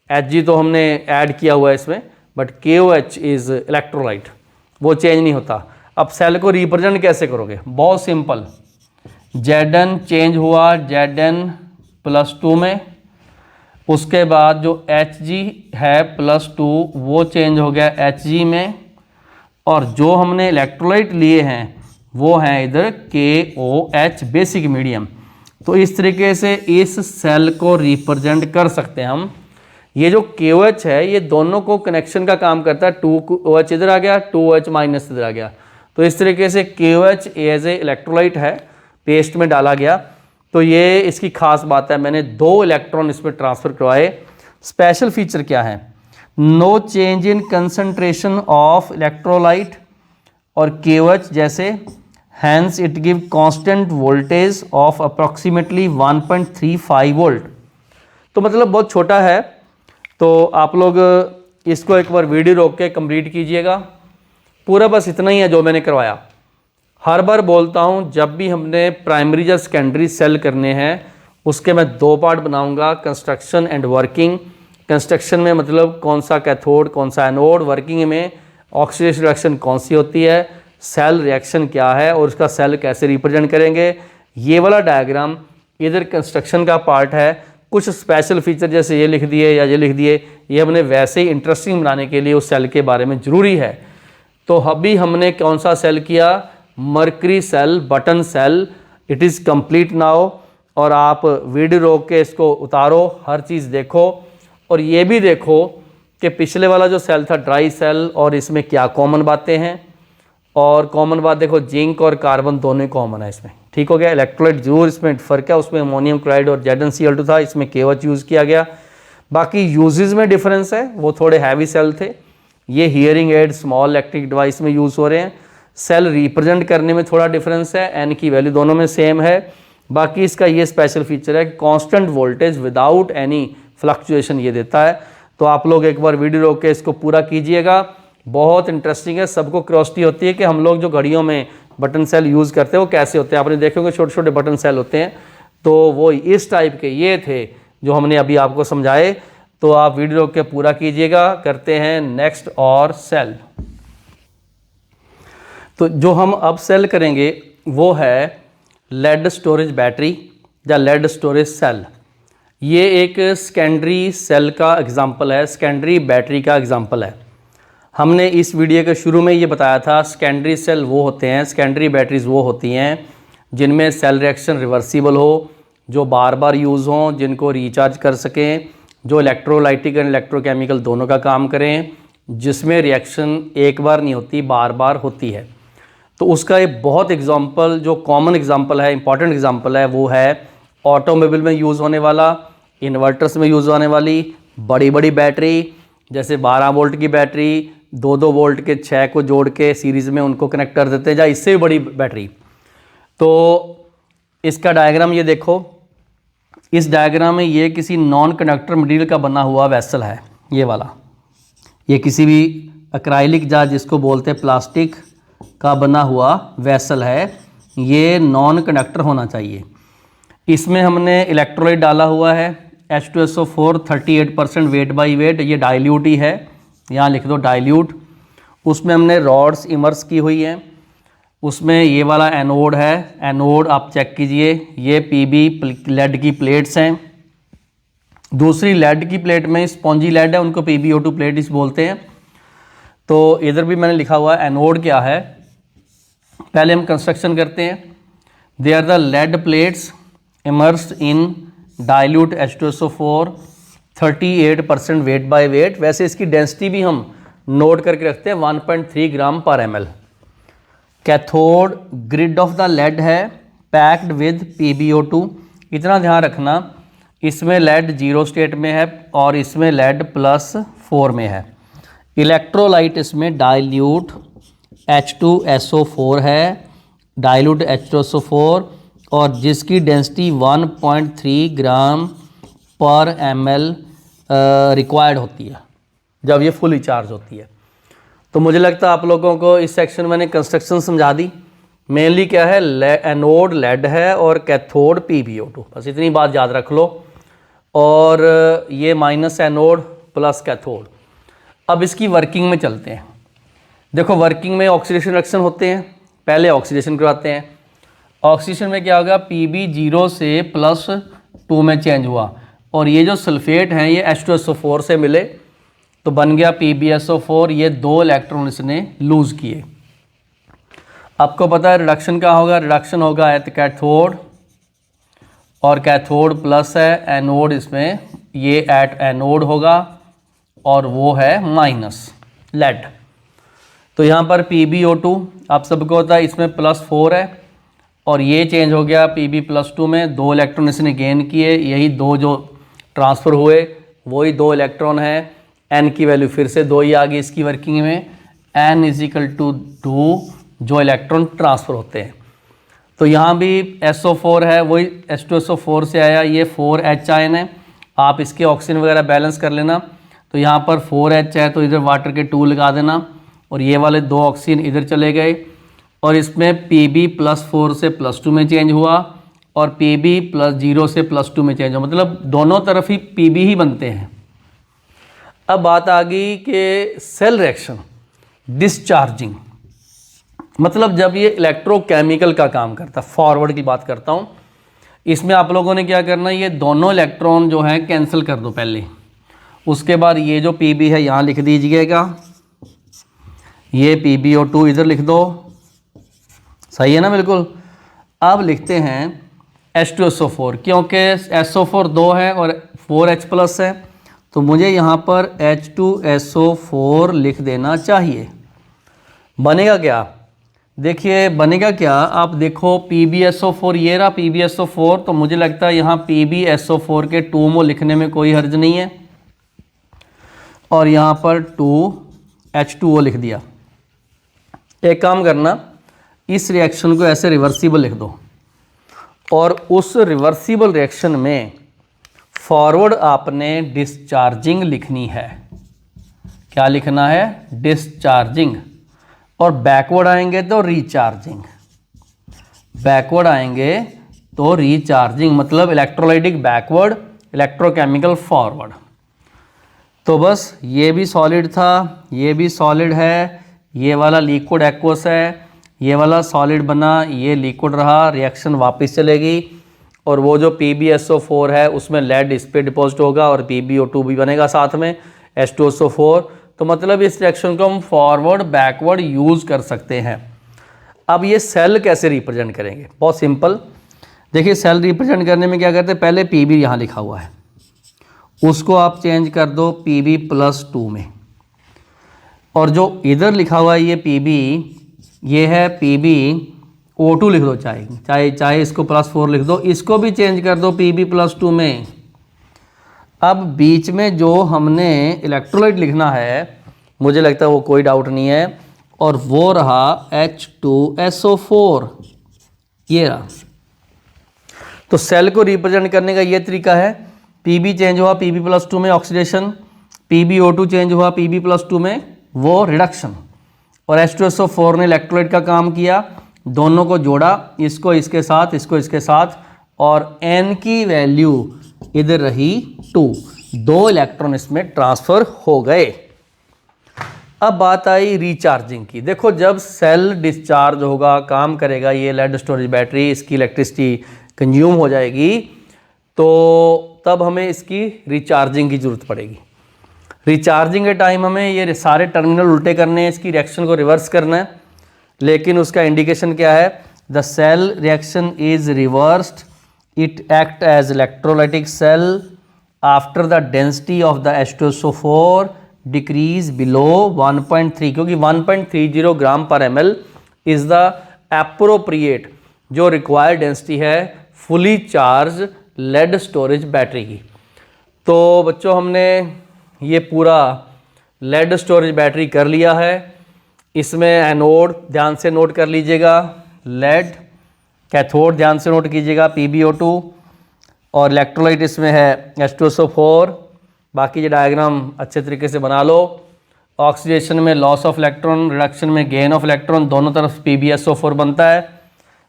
Hg तो हमने ऐड किया हुआ है इसमें, बट KOH इज़ इलेक्ट्रोलाइट, वो चेंज नहीं होता। अब सेल को रिप्रेजेंट कैसे करोगे? बहुत सिंपल, Zn चेंज हुआ Zn+2 में, उसके बाद जो Hg है +2 वो चेंज हो गया Hg में, और जो हमने इलेक्ट्रोलाइट लिए हैं वो हैं इधर KOH बेसिक मीडियम। तो इस तरीके से इस सेल को रिप्रेजेंट कर सकते हैं हम। ये जो KOH है ये दोनों को कनेक्शन का काम करता है। 2OH इधर आ गया, 2OH माइनस इधर आ गया, तो इस तरीके से KOH एज ए इलेक्ट्रोलाइट है, पेस्ट में डाला गया। तो ये इसकी खास बात है, मैंने 2 इलेक्ट्रॉन इसमें ट्रांसफ़र करवाए। स्पेशल फीचर क्या है? No change in concentration of electrolyte और KOH जैसे, hence it give constant voltage of approximately 1.35 volt. तो मतलब बहुत छोटा है। तो आप लोग इसको एक बार वीडियो रोक के कंप्लीट कीजिएगा। पूरा बस इतना ही है जो मैंने करवाया। हर बार बोलता हूँ जब भी हमने प्राइमरी या सेकेंडरी सेल करने हैं उसके मैं 2 पार्ट बनाऊंगा, कंस्ट्रक्शन एंड वर्किंग। कंस्ट्रक्शन में मतलब कौन सा कैथोड कौन सा एनोड, वर्किंग में ऑक्सीडेशन रिएक्शन कौन सी होती है, सेल रिएक्शन क्या है और उसका सेल कैसे रिप्रेजेंट करेंगे। ये वाला डायग्राम इधर कंस्ट्रक्शन का पार्ट है। कुछ स्पेशल फीचर जैसे ये लिख दिए या ये लिख दिए, ये हमने वैसे ही इंटरेस्टिंग बनाने के लिए उस सेल के बारे में ज़रूरी है। तो अभी हमने कौन सा सेल किया? Mercury cell, button cell. It is complete now. और आप वीडियो रोक के इसको उतारो, हर चीज़ देखो, और ये भी देखो कि पिछले वाला जो सेल था ड्राई सेल, और इसमें क्या कॉमन बातें हैं। और कॉमन बात देखो, जिंक और कार्बन दोनों कॉमन है इसमें, ठीक हो गया। इलेक्ट्रोलाइट जरूर इसमें फ़र्क है, उसमें अमोनियम क्लोराइड और ZnCl2 था, इसमें KOH यूज़ किया गया। बाकी यूजेस में डिफरेंस है, वो थोड़े हैवी सेल थे। ये hearing aid, small electric device में यूज़ हो रहे हैं। सेल रिप्रेजेंट करने में थोड़ा डिफरेंस है, N की वैल्यू दोनों में सेम है। बाकी इसका ये स्पेशल फीचर है कि constant voltage without any fluctuation ये देता है। तो आप लोग एक बार वीडियो रोक के इसको पूरा कीजिएगा, बहुत इंटरेस्टिंग है। सबको क्यूरियोसिटी होती है कि हम लोग जो घड़ियों में बटन सेल यूज़ करते हैं वो कैसे होते हैं। आपने देखे होंगे छोटे छोटे बटन सेल होते हैं, तो वो इस टाइप के ये थे जो हमने अभी आपको समझाए। तो आप वीडियो रोक के पूरा कीजिएगा। करते हैं नेक्स्ट और सेल। तो जो हम अब सेल करेंगे वो है लेड स्टोरेज बैटरी या लेड स्टोरेज सेल। ये एक सेकेंडरी सेल का एग्जांपल है, सेकेंडरी बैटरी का एग्जांपल है। हमने इस वीडियो के शुरू में ये बताया था सेकेंडरी सेल वो होते हैं, सेकेंडरी बैटरीज वो होती हैं जिनमें सेल रिएक्शन रिवर्सिबल हो, जो बार बार यूज़ हों, जिनको रिचार्ज कर सकें, जो इलेक्ट्रोलाइटिक एंड इलेक्ट्रोकेमिकल दोनों का काम करें, जिसमें रिएक्शन एक बार नहीं होती बार बार होती है। तो उसका एक बहुत एग्जांपल जो कॉमन एग्जांपल है, इंपॉर्टेंट एग्जांपल है, वो है ऑटोमोबाइल में यूज़ होने वाला, इन्वर्टर्स में यूज़ होने वाली बड़ी बड़ी बैटरी, जैसे 12 वोल्ट की बैटरी 2-2 वोल्ट के 6 को जोड़ के सीरीज़ में उनको कनेक्ट कर देते हैं, या इससे भी बड़ी बैटरी। तो इसका डायग्राम ये देखो। इस डायग्राम में ये किसी नॉन कंडक्टर मटेरियल का बना हुआ वेसल है, ये वाला। ये किसी भी एक्राइलिक जार जिसको बोलते हैं प्लास्टिक का बना हुआ वेसल है। ये नॉन कंडक्टर होना चाहिए। इसमें हमने इलेक्ट्रोलाइट डाला हुआ है H2SO4 38% वेट बाई वेट। ये डाइल्यूट ही है, यहाँ लिख दो डाइल्यूट। उसमें हमने रॉड्स इमर्स की हुई हैं। उसमें ये वाला एनोड है, एनोड आप चेक कीजिए, ये PB लेड की प्लेट्स हैं। दूसरी लेड की प्लेट में स्पॉन्जी लेड है, उनको PbO2 प्लेट इस बोलते हैं। तो इधर भी मैंने लिखा हुआ है एनोड क्या है। पहले हम कंस्ट्रक्शन करते हैं। They are the lead plates immersed in dilute H2SO4 38% weight by weight. वैसे इसकी डेंसिटी भी हम नोट करके रखते हैं 1.3 ग्राम पर ml। Cathode grid of the lead है पैक्ड विद PbO2। इतना ध्यान रखना, इसमें लेड 0 स्टेट में है और इसमें लेड +4 में है। इलेक्ट्रोलाइट इसमें डाइल्यूट H2SO4 है, डाइल्यूट H2SO4, और जिसकी डेंसिटी 1.3 ग्राम पर ml रिक्वायर्ड होती है जब ये फुली चार्ज होती है। तो मुझे लगता है आप लोगों को इस सेक्शन में मैंने कंस्ट्रक्शन समझा दी। मेनली क्या है, एनोड लेड है और कैथोड PbO2, बस इतनी बात याद रख लो। और ये माइनस एनोड प्लस कैथोड। अब इसकी वर्किंग में चलते हैं। देखो वर्किंग में ऑक्सीडेशन रिएक्शन होते हैं, पहले ऑक्सीडेशन करवाते हैं। ऑक्सीडेशन में क्या होगा, Pb 0 से +2 में चेंज हुआ और ये जो सल्फेट हैं ये H2SO4 से मिले तो बन गया PbSO4। ये 2 इलेक्ट्रॉन इसने लूज़ किए। आपको पता है रिडक्शन क्या होगा, रिडक्शन होगा एट कैथोड, और कैथोड प्लस है, एनोड इसमें ये एट एनोड होगा और वो है माइनस लेड। तो यहाँ पर PbO2 आप सबको होता है इसमें +4 है और ये चेंज हो गया Pb +2 में। 2 इलेक्ट्रॉन इसने गेन किए, यही 2 जो ट्रांसफ़र हुए वही 2 इलेक्ट्रॉन है। n की वैल्यू फिर से 2 ही आ गई इसकी वर्किंग में। n = 2 जो इलेक्ट्रॉन ट्रांसफ़र होते हैं। तो यहाँ भी SO4 है, वही H2SO4 से आया, ये 4H आयन है। आप इसके ऑक्सीजन वगैरह बैलेंस कर लेना। तो यहाँ पर 4H है तो इधर वाटर के 2 लगा देना और ये वाले 2 ऑक्सीजन इधर चले गए और इसमें Pb +4 से +2 में चेंज हुआ और Pb +0 से +2 में चेंज हुआ, मतलब दोनों तरफ ही Pb ही बनते हैं। अब बात आ गई कि सेल रिएक्शन डिस्चार्जिंग, मतलब जब ये इलेक्ट्रोकेमिकल का काम करता है, फॉरवर्ड की बात करता हूँ। इसमें आप लोगों ने क्या करना है, ये दोनों इलेक्ट्रॉन जो हैं कैंसिल कर दो पहले। उसके बाद ये जो Pb है यहाँ लिख दीजिएगा, ये PbO2 इधर लिख दो, सही है ना बिल्कुल। अब लिखते हैं H2SO4, क्योंकि SO4 2 है और 4H+ है तो मुझे यहाँ पर H2SO4 लिख देना चाहिए। बनेगा क्या, देखिए बनेगा क्या, आप देखो PbSO4 ये रहा PbSO4, तो मुझे लगता है यहाँ PbSO4 के 2 मोल लिखने में कोई हर्ज नहीं है और यहाँ पर 2H2O लिख दिया। एक काम करना, इस रिएक्शन को ऐसे रिवर्सिबल लिख दो और उस रिवर्सिबल रिएक्शन में फॉरवर्ड आपने डिस्चार्जिंग लिखनी है। क्या लिखना है, डिस्चार्जिंग, और बैकवर्ड आएंगे तो रिचार्जिंग। बैकवर्ड आएंगे तो रिचार्जिंग, मतलब इलेक्ट्रोलाइटिक बैकवर्ड, इलेक्ट्रोकेमिकल फॉरवर्ड। तो बस ये भी सॉलिड था, ये भी सॉलिड है, ये वाला लिक्विड एक्वस है, ये वाला सॉलिड बना, ये लिक्विड रहा, रिएक्शन वापस चलेगी और वो जो PbSO4 है उसमें लेड इस पर डिपॉजिट होगा और PbO2 भी बनेगा साथ में H2SO4। तो मतलब इस रिएक्शन को हम फॉरवर्ड बैकवर्ड यूज़ कर सकते हैं। अब ये सेल कैसे रिप्रेजेंट करेंगे, बहुत सिंपल। देखिए सेल रिप्रेजेंट करने में क्या करते हैं, पहले Pb यहाँ लिखा हुआ है उसको आप चेंज कर दो Pb +2 में, और जो इधर लिखा हुआ है ये Pb, ये है PbO2 लिख दो, चाहे इसको +4 लिख दो, इसको भी चेंज कर दो Pb +2 में। अब बीच में जो हमने इलेक्ट्रोलाइट लिखना है मुझे लगता है वो कोई डाउट नहीं है, और वो रहा H2SO4, ये रहा। तो सेल को रिप्रेजेंट करने का ये तरीका है, Pb चेंज हुआ Pb +2 में ऑक्सीडेशन, PbO2 चेंज हुआ Pb +2 में वो रिडक्शन, और H2SO4 ने इलेक्ट्रोलाइट का काम किया, दोनों को जोड़ा, इसको इसके साथ, इसको इसके साथ, और n की वैल्यू इधर रही 2, 2 इलेक्ट्रॉन इसमें ट्रांसफ़र हो गए। अब बात आई रिचार्जिंग की। देखो जब सेल डिस्चार्ज होगा, काम करेगा, ये लेड स्टोरेज बैटरी, इसकी इलेक्ट्रिसिटी कंज्यूम हो जाएगी, तो तब हमें इसकी रिचार्जिंग की ज़रूरत पड़ेगी। रिचार्जिंग के टाइम हमें ये सारे टर्मिनल उल्टे करने हैं, इसकी रिएक्शन को रिवर्स करना है, लेकिन उसका इंडिकेशन क्या है, the cell reaction is reversed, it act as electrolytic cell after the density of the H2SO4 decrease below 1.3, क्योंकि 1.30 ग्राम पर ml इज़ द एप्रोप्रिएट जो रिक्वायर्ड डेंसिटी है fully charge lead storage battery की। तो बच्चों हमने ये पूरा लेड स्टोरेज बैटरी कर लिया है। इसमें एनोड ध्यान से नोट कर लीजिएगा, लेड, कैथोड ध्यान से नोट कीजिएगा PbO2, और इलेक्ट्रोलाइट इसमें है H2SO4। बाकी ये डायग्राम अच्छे तरीके से बना लो। ऑक्सीडेशन में लॉस ऑफ इलेक्ट्रॉन, रिडक्शन में गेन ऑफ इलेक्ट्रॉन, दोनों तरफ PbSO4 बनता है।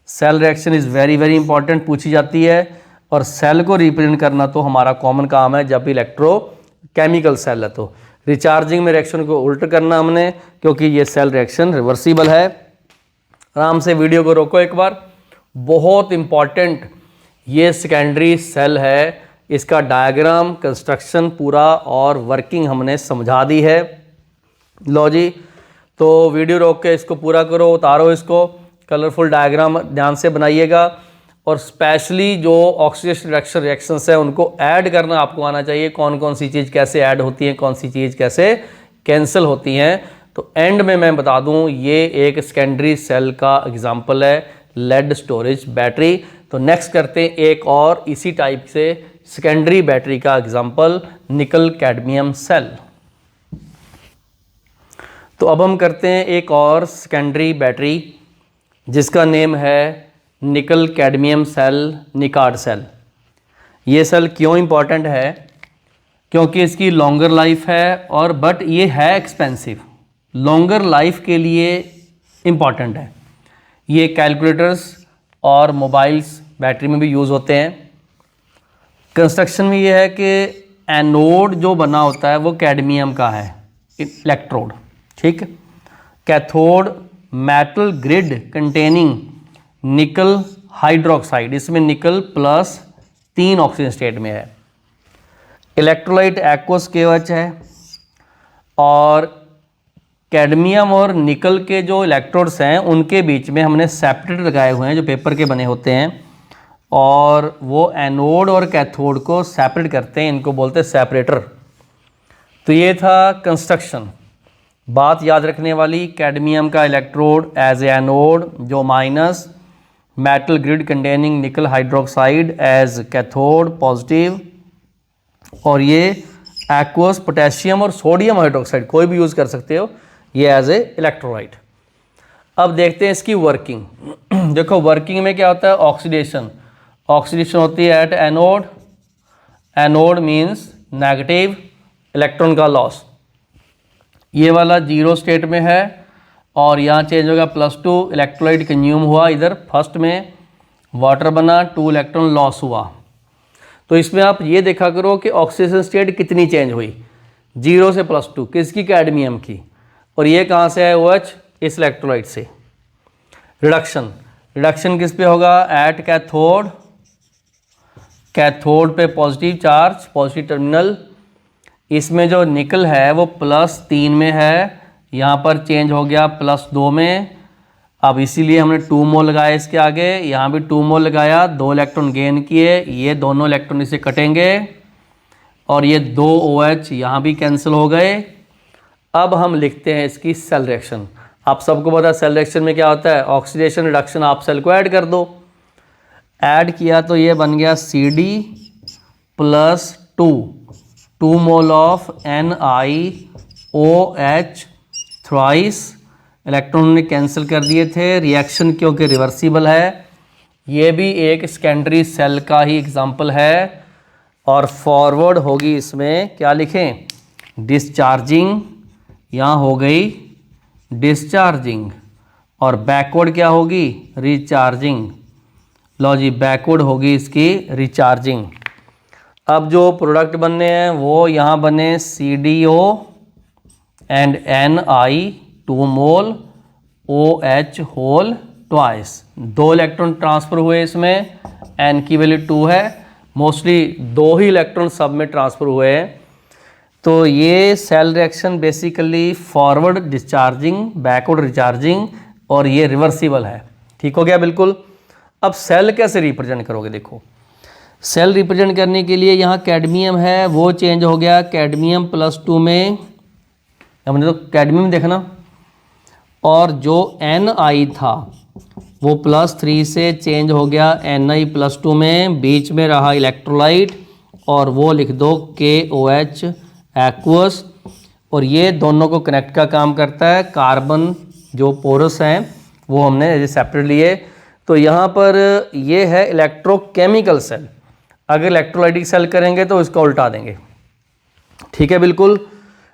Cell reaction is very very important, पूछी जाती है। और सेल को रिप्रेजेंट करना तो हमारा कॉमन काम है जब भी इलेक्ट्रोकेमिकल सेल है। तो रिचार्जिंग में रिएक्शन को उल्ट करना हमने, क्योंकि ये सेल रिएक्शन रिवर्सिबल है। आराम से वीडियो को रोको एक बार। बहुत इंपॉर्टेंट ये सेकेंडरी सेल है, इसका डायग्राम, कंस्ट्रक्शन पूरा और वर्किंग हमने समझा दी है। लो जी, तो वीडियो रोक के इसको पूरा करो, उतारो इसको, कलरफुल डायग्राम ध्यान से बनाइएगा। और स्पेशली जो ऑक्सीडेशन रिडक्शन रिएक्शंस है उनको ऐड करना आपको आना चाहिए, कौन कौन सी चीज़ कैसे ऐड होती है, कौन सी चीज़ कैसे कैंसिल होती हैं। तो एंड में मैं बता दूं ये एक सेकेंडरी सेल का एग्जांपल है, लेड स्टोरेज बैटरी। तो नेक्स्ट करते हैं एक और इसी टाइप से सेकेंडरी बैटरी का एग्जांपल, निकल कैडमियम सेल। तो अब हम करते हैं एक और सेकेंडरी बैटरी जिसका नेम है निकल कैडमियम सेल, निकाड सेल। ये सेल क्यों इंपॉर्टेंट है? क्योंकि इसकी लॉन्गर लाइफ है और बट ये है एक्सपेंसिव। लॉन्गर लाइफ के लिए इम्पॉर्टेंट है। ये कैलकुलेटर्स और मोबाइल्स बैटरी में भी यूज़ होते हैं। कंस्ट्रक्शन में ये है कि एनोड जो बना होता है वो कैडमियम का है, इलेक्ट्रोड, ठीक। कैथोड मेटल ग्रिड कंटेनिंग निकल हाइड्रोक्साइड, इसमें निकल प्लस 3 ऑक्सीजन स्टेट में है। इलेक्ट्रोलाइट एक्वस KOH है। और कैडमियम और निकल के जो इलेक्ट्रोड्स हैं उनके बीच में हमने सेपरेटर लगाए हुए हैं जो पेपर के बने होते हैं, और वो एनोड और कैथोड को सेपरेट करते हैं, इनको बोलते हैं सेपरेटर। तो ये था कंस्ट्रक्शन। बात याद रखने वाली, कैडमियम का इलेक्ट्रोड एज ए एनोड जो माइनस, मेटल ग्रिड कंटेनिंग निकल हाइड्रोक्साइड एज कैथोड पॉजिटिव, और ये एक्वस पोटेशियम और सोडियम हाइड्रोक्साइड कोई भी यूज़ कर सकते हो, ये एज ए इलेक्ट्रोलाइट। अब देखते हैं इसकी वर्किंग। देखो वर्किंग में क्या होता है, ऑक्सीडेशन। ऑक्सीडेशन होती है at anode, anode means negative, electron का लॉस। ये वाला 0 स्टेट में है और यहाँ चेंज होगा +2, इलेक्ट्रोलाइट कंज्यूम हुआ, इधर फर्स्ट में वाटर बना, 2 इलेक्ट्रॉन लॉस हुआ। तो इसमें आप ये देखा करो कि ऑक्सीडेशन स्टेट कितनी चेंज हुई, 0 से +2, किसकी, कैडमियम की। और ये कहाँ से है, OH, इस इलेक्ट्रोलाइट से। रिडक्शन, रिडक्शन किस पे होगा, एट कैथोड, कैथोड पे पॉजिटिव चार्ज, पॉजिटिव टर्मिनल। इसमें जो निकल है वो +3 में है, यहाँ पर चेंज हो गया +2 में। अब इसीलिए हमने 2 मोल लगाया इसके आगे, यहाँ भी 2 मोल लगाया, 2 इलेक्ट्रॉन गेन किए, ये दोनों इलेक्ट्रॉन इसे कटेंगे और ये 2 OH यहाँ भी कैंसिल हो गए। अब हम लिखते हैं इसकी सेल रिएक्शन। आप सबको पता है सेल रिएक्शन में क्या होता है, ऑक्सीडेशन रिडक्शन, आप सेल को ऐड कर दो। ऐड किया तो ये बन गया CD + 2 mole of NiOH thrice, electron ने कैंसिल कर दिए थे। रिएक्शन क्योंकि रिवर्सिबल है, ये भी एक सेकेंडरी सेल का ही एग्जाम्पल है। और फॉरवर्ड होगी इसमें क्या लिखें, डिस्चार्जिंग, यहाँ हो गई डिस्चार्जिंग, और बैकवर्ड क्या होगी, रिचार्जिंग। लो जी, बैकवर्ड होगी इसकी रिचार्जिंग। अब जो प्रोडक्ट बनने हैं वो यहाँ बने CDO and Ni 2 mole, OH whole twice. 2 electron transfer हुए इसमें, N की वैल्यू 2 है, मोस्टली 2 ही इलेक्ट्रॉन सब में ट्रांसफ़र हुए हैं। तो ये cell reaction basically forward discharging, backward recharging, और ये रिवर्सिबल है। ठीक हो गया बिल्कुल। अब सेल कैसे रिप्रेजेंट करोगे, देखो सेल रिप्रेजेंट करने के लिए यहाँ कैडमियम है, वो चेंज हो गया कैडमियम +2 में, हमने तो कैडमियम देखना, और जो Ni था वो +3 से चेंज हो गया Ni+2 में, बीच में रहा इलेक्ट्रोलाइट, और वो लिख दो KOH एक्वस, और ये दोनों को कनेक्ट का काम करता है। कार्बन जो पोरस हैं वो हमने सेपरेट लिए। तो यहाँ पर ये है इलेक्ट्रोकेमिकल सेल। अगर इलेक्ट्रोलाइटिक सेल करेंगे तो इसको उल्टा देंगे, ठीक है बिल्कुल।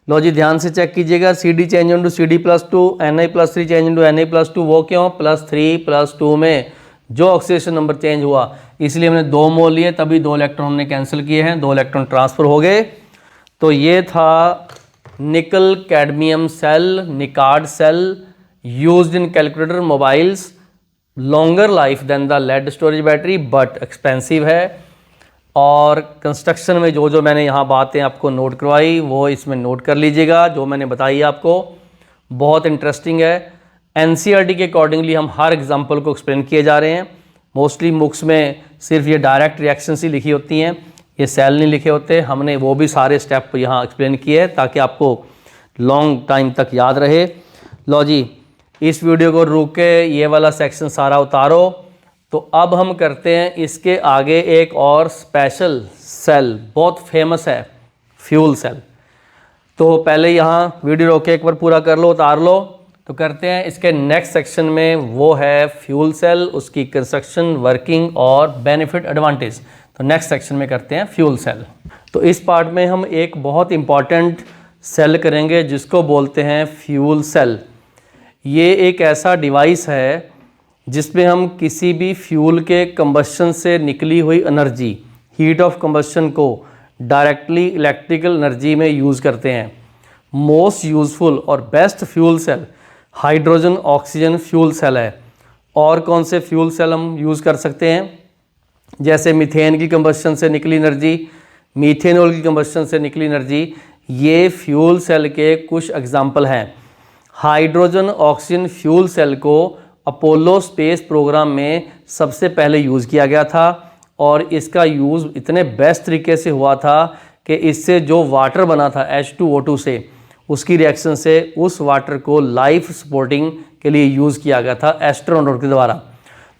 लो जी ध्यान से चेक कीजिएगा, CD change into CD+2, Ni+3 change into Na+2, वो क्यों? +3+2 में जो ऑक्सीडेशन नंबर चेंज हुआ, इसलिए हमने 2 मोल लिए, तभी 2 इलेक्ट्रॉन हमने कैंसिल किए हैं, 2 इलेक्ट्रॉन ट्रांसफर हो गए। तो ये था nickel cadmium cell, nicad cell, used in calculator, mobiles, longer life than the lead storage battery but expensive है। और कंस्ट्रक्शन में जो जो मैंने यहाँ बातें आपको नोट करवाई वो इसमें नोट कर लीजिएगा, जो मैंने बताई आपको बहुत इंटरेस्टिंग है। NCERT के अकॉर्डिंगली हम हर एग्जांपल को एक्सप्लेन किए जा रहे हैं। मोस्टली बुक्स में सिर्फ ये डायरेक्ट रिएक्शंस ही लिखी होती हैं, ये सेल नहीं लिखे होते। हमने वो भी सारे स्टेप यहाँ एक्सप्लेन किए हैं ताकि आपको लॉन्ग टाइम तक याद रहे। लो जी इस वीडियो को रोक के ये वाला सेक्शन सारा उतारो। तो अब हम करते हैं इसके आगे एक और स्पेशल सेल, बहुत फेमस है, फ्यूल सेल। तो पहले यहाँ वीडियो रोक के एक बार पूरा कर लो, उतार लो। तो करते हैं इसके नेक्स्ट सेक्शन में, वो है फ्यूल सेल, उसकी कंस्ट्रक्शन, वर्किंग और बेनिफिट एडवांटेज। तो नेक्स्ट सेक्शन में करते हैं फ्यूल सेल। तो इस पार्ट में हम एक बहुत इंपॉर्टेंट सेल करेंगे जिसको बोलते हैं फ्यूल सेल। ये एक ऐसा डिवाइस है जिसमें हम किसी भी फ्यूल के कंबशन से निकली हुई एनर्जी, हीट ऑफ कंबशन को डायरेक्टली इलेक्ट्रिकल एनर्जी में यूज़ करते हैं। मोस्ट यूज़फुल और best fuel cell hydrogen oxygen fuel cell है। और कौन से फ्यूल सेल हम यूज़ कर सकते हैं? जैसे मीथेन की कंबशन से निकली एनर्जी, मीथेनॉल की कंबशन से निकली एनर्जी, ये फ्यूल सेल के कुछ एग्जाम्पल हैं। हाइड्रोजन ऑक्सीजन फ्यूल सेल को अपोलो स्पेस प्रोग्राम में सबसे पहले यूज़ किया गया था, और इसका यूज़ इतने बेस्ट तरीके से हुआ था कि इससे जो वाटर बना था H2O2 से, उसकी रिएक्शन से उस वाटर को लाइफ सपोर्टिंग के लिए यूज़ किया गया था एस्ट्रोनॉट के द्वारा।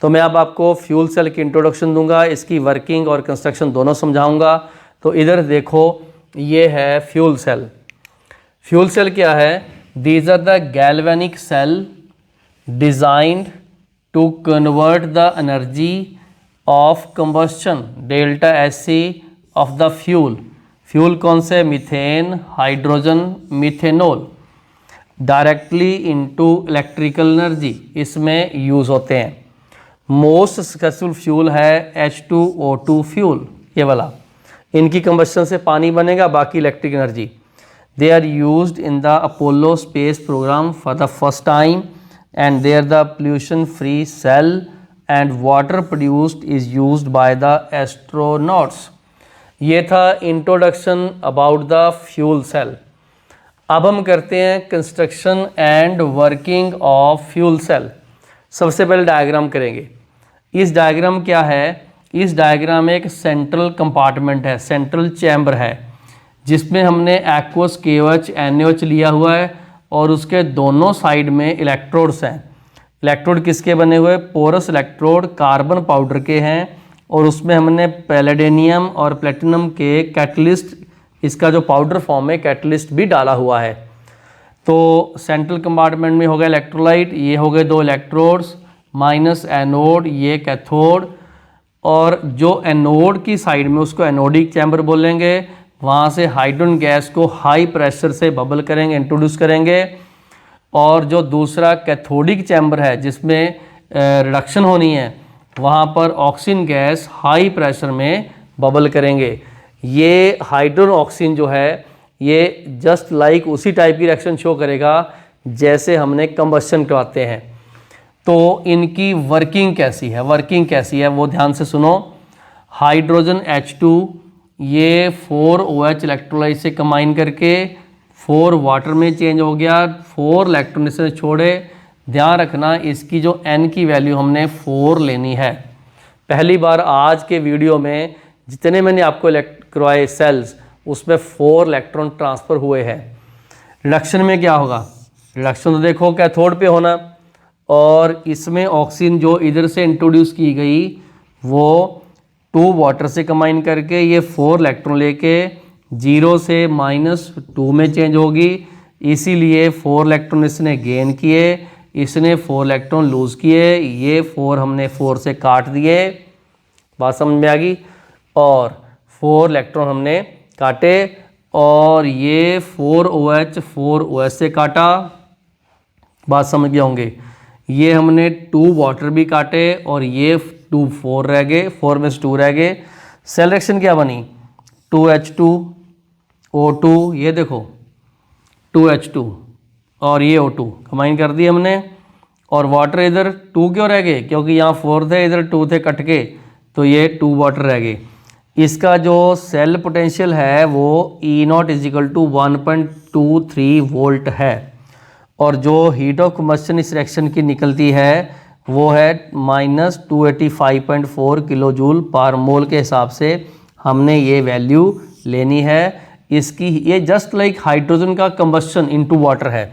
तो मैं अब आपको फ्यूल सेल की इंट्रोडक्शन दूंगा, इसकी वर्किंग और कंस्ट्रक्शन दोनों समझाऊंगा। तो इधर देखो, ये है फ्यूल सेल। फ्यूल सेल क्या है? These are the galvanic cell designed to convert the energy of combustion delta Hc of the fuel। Fuel कौन से? Methane, hydrogen, methanol, directly into electrical energy इसमें यूज़ होते हैं। मोस्ट सक्सेसफुल फ्यूल है H2O2 fuel, ये वाला। इनकी combustion से पानी बनेगा, बाकी electric energy. They are used in the Apollo space program for the first time, and they are the pollution free cell, and water produced is used by the astronauts। ये था introduction about the fuel cell. अब हम करते हैं construction and working of fuel cell. सबसे पहले diagram करेंगे। इस डायग्राम क्या है? इस डायग्राम में एक सेंट्रल कंपार्टमेंट है, सेंट्रल चैम्बर है, जिसमें हमने एक्वस KOH NaOH लिया हुआ है, और उसके दोनों साइड में इलेक्ट्रोड्स हैं। इलेक्ट्रोड किसके बने हुए? पोरस इलेक्ट्रोड कार्बन पाउडर के हैं, और उसमें हमने पैलेडियम और प्लेटिनम के कैटलिस्ट, इसका जो पाउडर फॉर्म है कैटलिस्ट भी डाला हुआ है। तो सेंट्रल कंपार्टमेंट में हो गया इलेक्ट्रोलाइट, ये हो गए 2 इलेक्ट्रोड्स, माइनस एनोड, ये कैथोड, और जो एनोड की साइड में उसको एनोडिक चैम्बर बोलेंगे। वहाँ से हाइड्रोजन गैस को हाई प्रेशर से बबल करेंगे, इंट्रोड्यूस करेंगे। और जो दूसरा कैथोडिक चैम्बर है जिसमें रिडक्शन होनी है, वहाँ पर ऑक्सीजन गैस हाई प्रेशर में बबल करेंगे। ये हाइड्रोजन ऑक्सीजन जो है ये जस्ट लाइक उसी टाइप की रिएक्शन शो करेगा जैसे हमने कंबस्शन करवाते हैं। तो इनकी वर्किंग कैसी है? वर्किंग कैसी है वो ध्यान से सुनो। हाइड्रोजन H2 ये 4OH इलेक्ट्रोलाइट से कंबाइन करके 4 वाटर में चेंज हो गया, 4 इलेक्ट्रॉन इसने छोड़े। ध्यान रखना इसकी जो N की वैल्यू हमने 4 लेनी है। पहली बार आज के वीडियो में जितने मैंने आपको करवाए सेल्स, उसमें 4 इलेक्ट्रॉन ट्रांसफ़र हुए हैं। रिडक्शन में क्या होगा, रिडक्शन तो देखो कैथोड पे होना, और इसमें ऑक्सीजन जो इधर से इंट्रोड्यूस की गई वो 2 वाटर से कंबाइन करके ये 4 इलेक्ट्रॉन लेके 0 से -2 में चेंज होगी, इसीलिए 4 इलेक्ट्रॉन इसने गेन किए, इसने 4 इलेक्ट्रॉन लूज़ किए, ये 4 हमने 4 से काट दिए, बात समझ में आ गई, और 4 इलेक्ट्रॉन हमने काटे, और ये 4OH से काटा, बात समझ गए होंगे। ये हमने 2 वाटर भी काटे और ये 2 4 रह गए, 4 में से 2 रह गए। सेल रिएक्शन क्या बनी, 2H2O2, ये देखो 2H2 और ये O2 कंबाइन कर दिए हमने, और वाटर इधर 2 क्यों रह गए, क्योंकि यहाँ 4 थे, इधर 2 थे कट के, तो ये 2 वाटर रह गए। इसका जो सेल पोटेंशियल है वो E0 = 1.23 वोल्ट है, और जो हीट ऑफ कम्बस्शन इस रिएक्शन की निकलती है वो है -285.4 किलो जूल पर मोल के हिसाब से हमने ये वैल्यू लेनी है इसकी। ये जस्ट लाइक हाइड्रोजन का कम्बस्शन इनटू वाटर है,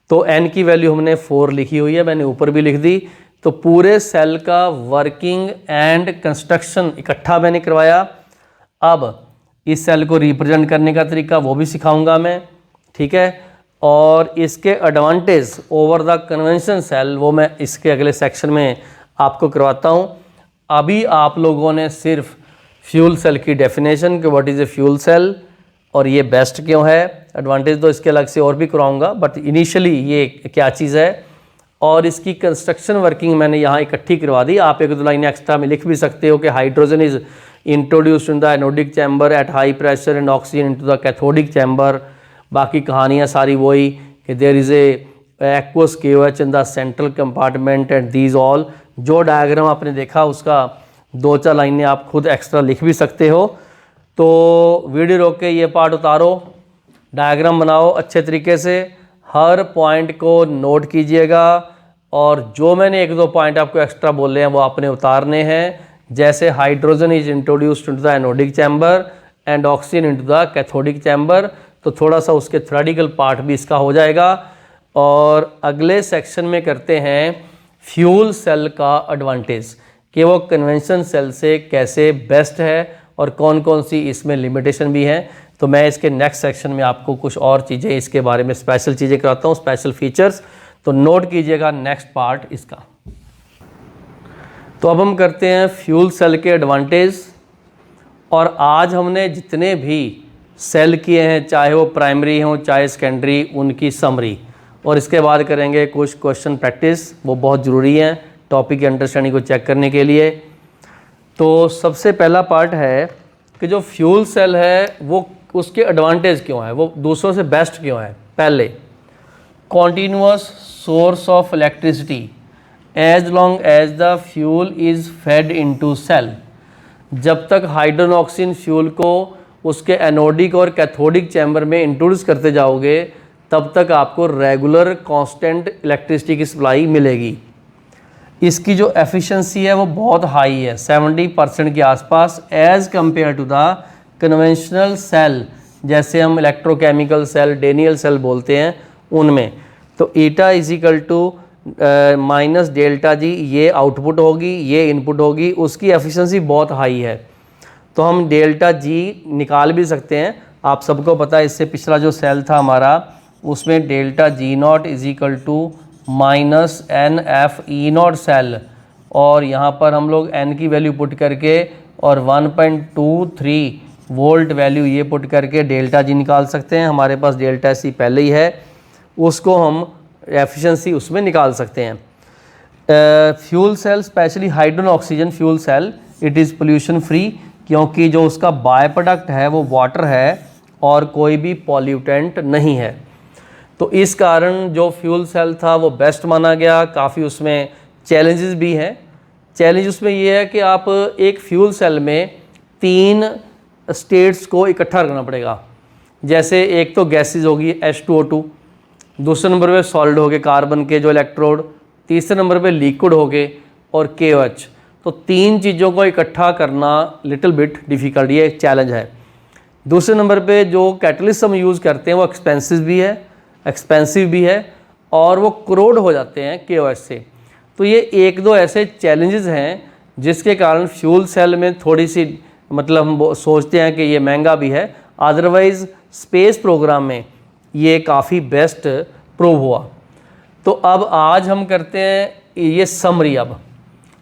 तो n की वैल्यू हमने 4 लिखी हुई है, मैंने ऊपर भी लिख दी। तो पूरे सेल का वर्किंग एंड कंस्ट्रक्शन इकट्ठा मैंने करवाया। अब इस सेल को रिप्रेजेंट करने का तरीका वो भी सिखाऊंगा मैं, ठीक है, और इसके advantage over the convention cell वो मैं इसके अगले सेक्शन में आपको करवाता हूँ। अभी आप लोगों ने सिर्फ फ्यूल सेल की डेफिनेशन कि what is a fuel cell और ये बेस्ट क्यों है, एडवांटेज तो इसके अलग से और भी कराऊंगा, बट इनिशियली ये क्या चीज़ है और इसकी कंस्ट्रक्शन वर्किंग मैंने यहाँ इकट्ठी करवा दी। आप 1-2 लाइनें एक्स्ट्रा में लिख भी सकते हो कि hydrogen is introduced in the anodic chamber at high pressure and oxygen into the cathodic chamber. बाकी कहानियाँ सारी वही कि there is a aqueous KOH in the central compartment and these all. जो डायग्राम आपने देखा उसका 2-4 लाइनें आप खुद एक्स्ट्रा लिख भी सकते हो। तो वीडियो रोक के ये पार्ट उतारो, डायग्राम बनाओ अच्छे तरीके से, हर पॉइंट को नोट कीजिएगा, और जो मैंने 1-2 पॉइंट आपको एक्स्ट्रा बोले हैं वो आपने उतारने हैं। जैसे hydrogen is introduced into the anodic chamber and oxygen into the cathodic chamber, तो थोड़ा सा उसके थ्योरेटिकल पार्ट भी इसका हो जाएगा। और अगले सेक्शन में करते हैं फ्यूल सेल का एडवांटेज कि वो कन्वेंशन सेल से कैसे बेस्ट है और कौन कौन सी इसमें लिमिटेशन भी हैं। तो मैं इसके नेक्स्ट सेक्शन में आपको कुछ और चीज़ें इसके बारे में स्पेशल चीज़ें कराता हूँ, स्पेशल फीचर्स, तो नोट कीजिएगा नेक्स्ट पार्ट इसका। तो अब हम करते हैं फ्यूल सेल के एडवांटेज, और आज हमने जितने भी सेल किए हैं चाहे वो प्राइमरी हों चाहे सेकेंडरी, उनकी समरी, और इसके बाद करेंगे कुछ क्वेश्चन प्रैक्टिस, वो बहुत ज़रूरी है टॉपिक की अंडरस्टैंडिंग को चेक करने के लिए। तो सबसे पहला पार्ट है कि जो फ्यूल सेल है वो उसके एडवांटेज क्यों है, वो दूसरों से बेस्ट क्यों है। पहले, continuous source of electricity as long as the fuel is fed into cell. जब तक हाइड्रोजन ऑक्सीजन फ्यूल को उसके एनोडिक और कैथोडिक चैम्बर में इंट्रोड्यूस करते जाओगे तब तक आपको रेगुलर कांस्टेंट इलेक्ट्रिसिटी की सप्लाई मिलेगी। इसकी जो एफिशिएंसी है वो बहुत हाई है, 70% के आसपास, as compare to the conventional cell, जैसे हम इलेक्ट्रोकेमिकल सेल, डेनियल सेल बोलते हैं उनमें। तो ईटा = माइनस डेल्टा जी, ये आउटपुट होगी, ये इनपुट होगी, उसकी एफिशिएंसी बहुत हाई है। तो हम डेल्टा जी निकाल भी सकते हैं, आप सबको पता है, इससे पिछला जो सेल था हमारा उसमें डेल्टा G0 = -NF सेल, और यहाँ पर हम लोग n की वैल्यू पुट करके और 1.23 वोल्ट वैल्यू ये पुट करके डेल्टा जी निकाल सकते हैं। हमारे पास डेल्टा सी पहले ही है, उसको हम एफिशिएंसी उसमें निकाल सकते हैं। Fuel cell, specially hydrogen oxygen fuel cell, it is pollution free, क्योंकि जो उसका बाय प्रोडक्ट है वो वाटर है और कोई भी पॉल्यूटेंट नहीं है। तो इस कारण जो फ्यूल सेल था वो बेस्ट माना गया। काफ़ी उसमें चैलेंजेस भी हैं। चैलेंज उसमें ये है कि आप एक फ्यूल सेल में 3 स्टेट्स को इकट्ठा रखना पड़ेगा। जैसे एक तो गैसेज होगी H2O2, दूसरे नंबर पे सॉलिड हो गए कार्बन के जो इलेक्ट्रोड, तीसरे नंबर पे लिक्विड हो गए और KOH। तो 3 चीज़ों को इकट्ठा करना लिटिल बिट डिफ़िकल्ट, ये एक चैलेंज है। दूसरे नंबर पे जो कैटलिस्ट हम यूज़ करते हैं वो एक्सपेंसिव भी है, एक्सपेंसिव भी है और वो करोड़ हो जाते हैं KOH से। तो ये एक दो ऐसे चैलेंजेस हैं जिसके कारण फ्यूल सेल में थोड़ी सी मतलब हम सोचते हैं कि ये महंगा भी है, अदरवाइज़ स्पेस प्रोग्राम में ये काफ़ी बेस्ट प्रूव हुआ। तो अब आज हम करते हैं ये समरी अब,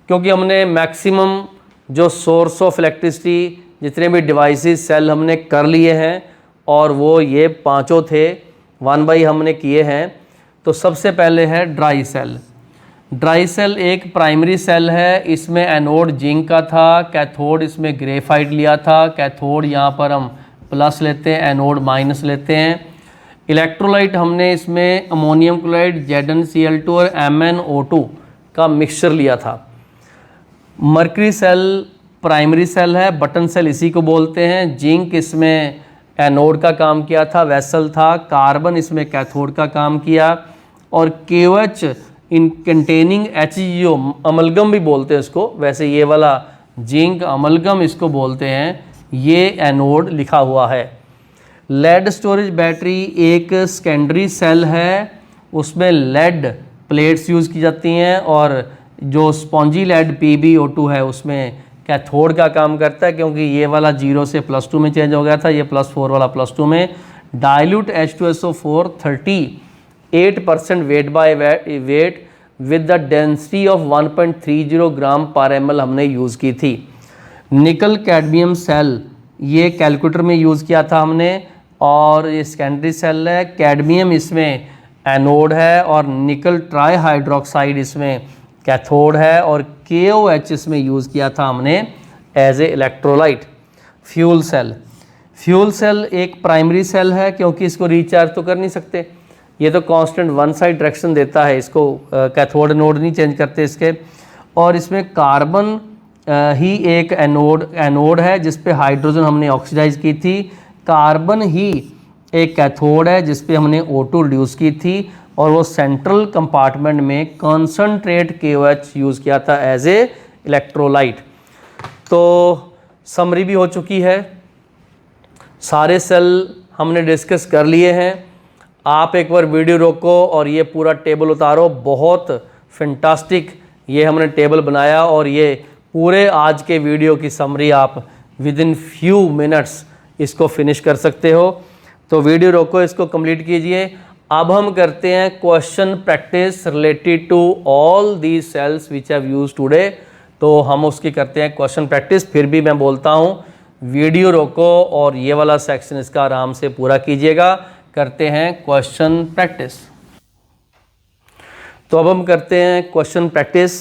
क्योंकि हमने मैक्सिमम जो सोर्स ऑफ इलेक्ट्रिसिटी जितने भी डिवाइसेस सेल हमने कर लिए हैं और वो ये पांचों थे, 1 बाई हमने किए हैं। तो सबसे पहले है ड्राई सेल। ड्राई सेल एक प्राइमरी सेल है, इसमें एनोड जिंक का था, कैथोड इसमें ग्रेफाइट लिया था। कैथोड यहाँ पर हम प्लस लेते हैं, एनोड माइनस लेते हैं। इलेक्ट्रोलाइट हमने इसमें अमोनियम क्लोराइड ZnCl2 और MnO2 का मिक्सचर लिया था। मर्करी सेल प्राइमरी सेल है, बटन सेल इसी को बोलते हैं। जिंक इसमें एनोड का काम किया था, वेसल था। कार्बन इसमें कैथोड का काम किया। और KOH इन कंटेनिंग HgO अमलगम भी बोलते हैं इसको, वैसे ये वाला जिंक अमलगम इसको बोलते हैं, ये एनोड लिखा हुआ है। लेड स्टोरेज बैटरी एक सेकेंडरी सेल है, उसमें लेड प्लेट्स यूज़ की जाती हैं और जो स्पॉन्जी लेड PbO2 है उसमें कैथोड का काम करता है, क्योंकि ये वाला 0 से +2 में चेंज हो गया था, ये +4 वाला +2 में। Dilute H2SO4 38% weight by wait with the density of 1.30 gram पर ml हमने यूज़ की थी। निकल कैडमियम सेल ये कैलकुलेटर में यूज़ किया था हमने, और ये सेकेंडरी सेल है। कैडमियम इसमें एनोड है और निकल ट्राई हाइड्रोक्साइड इसमें कैथोड है, और KOH इसमें यूज़ किया था हमने as a electrolyte. Fuel cell, fuel cell एक प्राइमरी सेल है, क्योंकि इसको रिचार्ज तो कर नहीं सकते, ये तो कांस्टेंट वन साइड डायरेक्शन देता है, इसको कैथोड एनोड नहीं चेंज करते इसके। और इसमें कार्बन ही एक एनोड है जिस पे हाइड्रोजन हमने ऑक्सीडाइज की थी। कार्बन ही एक कैथोड है जिस पे हमने O2 रिड्यूस की थी, और वो सेंट्रल कंपार्टमेंट में कॉन्सनट्रेट KOH यूज़ किया था एज ए इलेक्ट्रोलाइट। तो समरी भी हो चुकी है, सारे सेल हमने डिस्कस कर लिए हैं। आप एक बार वीडियो रोको और ये पूरा टेबल उतारो, बहुत फैंटास्टिक ये हमने टेबल बनाया, और ये पूरे आज के वीडियो की समरी आप विद इन फ्यू मिनट्स इसको फिनिश कर सकते हो। तो वीडियो रोको, इसको कंप्लीट कीजिए। अब हम करते हैं question practice related to all these cells which have used today. तो हम उसकी करते हैं क्वेश्चन प्रैक्टिस। फिर भी मैं बोलता हूँ वीडियो रोको और ये वाला सेक्शन इसका आराम से पूरा कीजिएगा। करते हैं क्वेश्चन प्रैक्टिस। तो अब हम करते हैं क्वेश्चन प्रैक्टिस।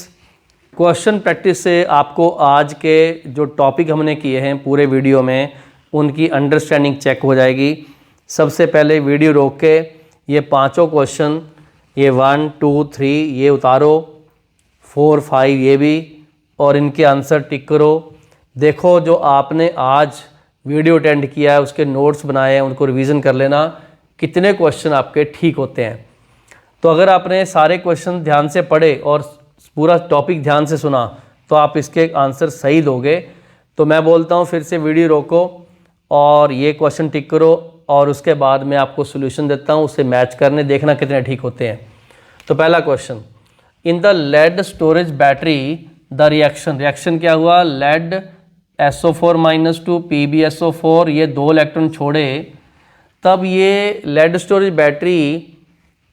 क्वेश्चन प्रैक्टिस से आपको आज के जो टॉपिक हमने किए हैं पूरे वीडियो में उनकी अंडरस्टैंडिंग चेक हो जाएगी। सबसे पहले वीडियो रोक के ये पांचों क्वेश्चन, ये 1 2 3 ये उतारो, 4 5 ये भी, और इनके आंसर टिक करो। देखो जो आपने आज वीडियो अटेंड किया है उसके नोट्स बनाए हैं, उनको रिवीजन कर लेना, कितने क्वेश्चन आपके ठीक होते हैं। तो अगर आपने सारे क्वेश्चन ध्यान से पढ़े और पूरा टॉपिक ध्यान से सुना तो आप इसके आंसर सही दोगे। तो मैं बोलता हूँ फिर से वीडियो रोको और ये क्वेश्चन टिक करो, और उसके बाद मैं आपको सोल्यूशन देता हूँ, उससे मैच करने देखना कितने ठीक होते हैं। तो पहला question, in the lead storage battery the reaction क्या हुआ, लेड SO4-2 PbSO4 ये 2 इलेक्ट्रॉन छोड़े, तब ये लेड स्टोरेज बैटरी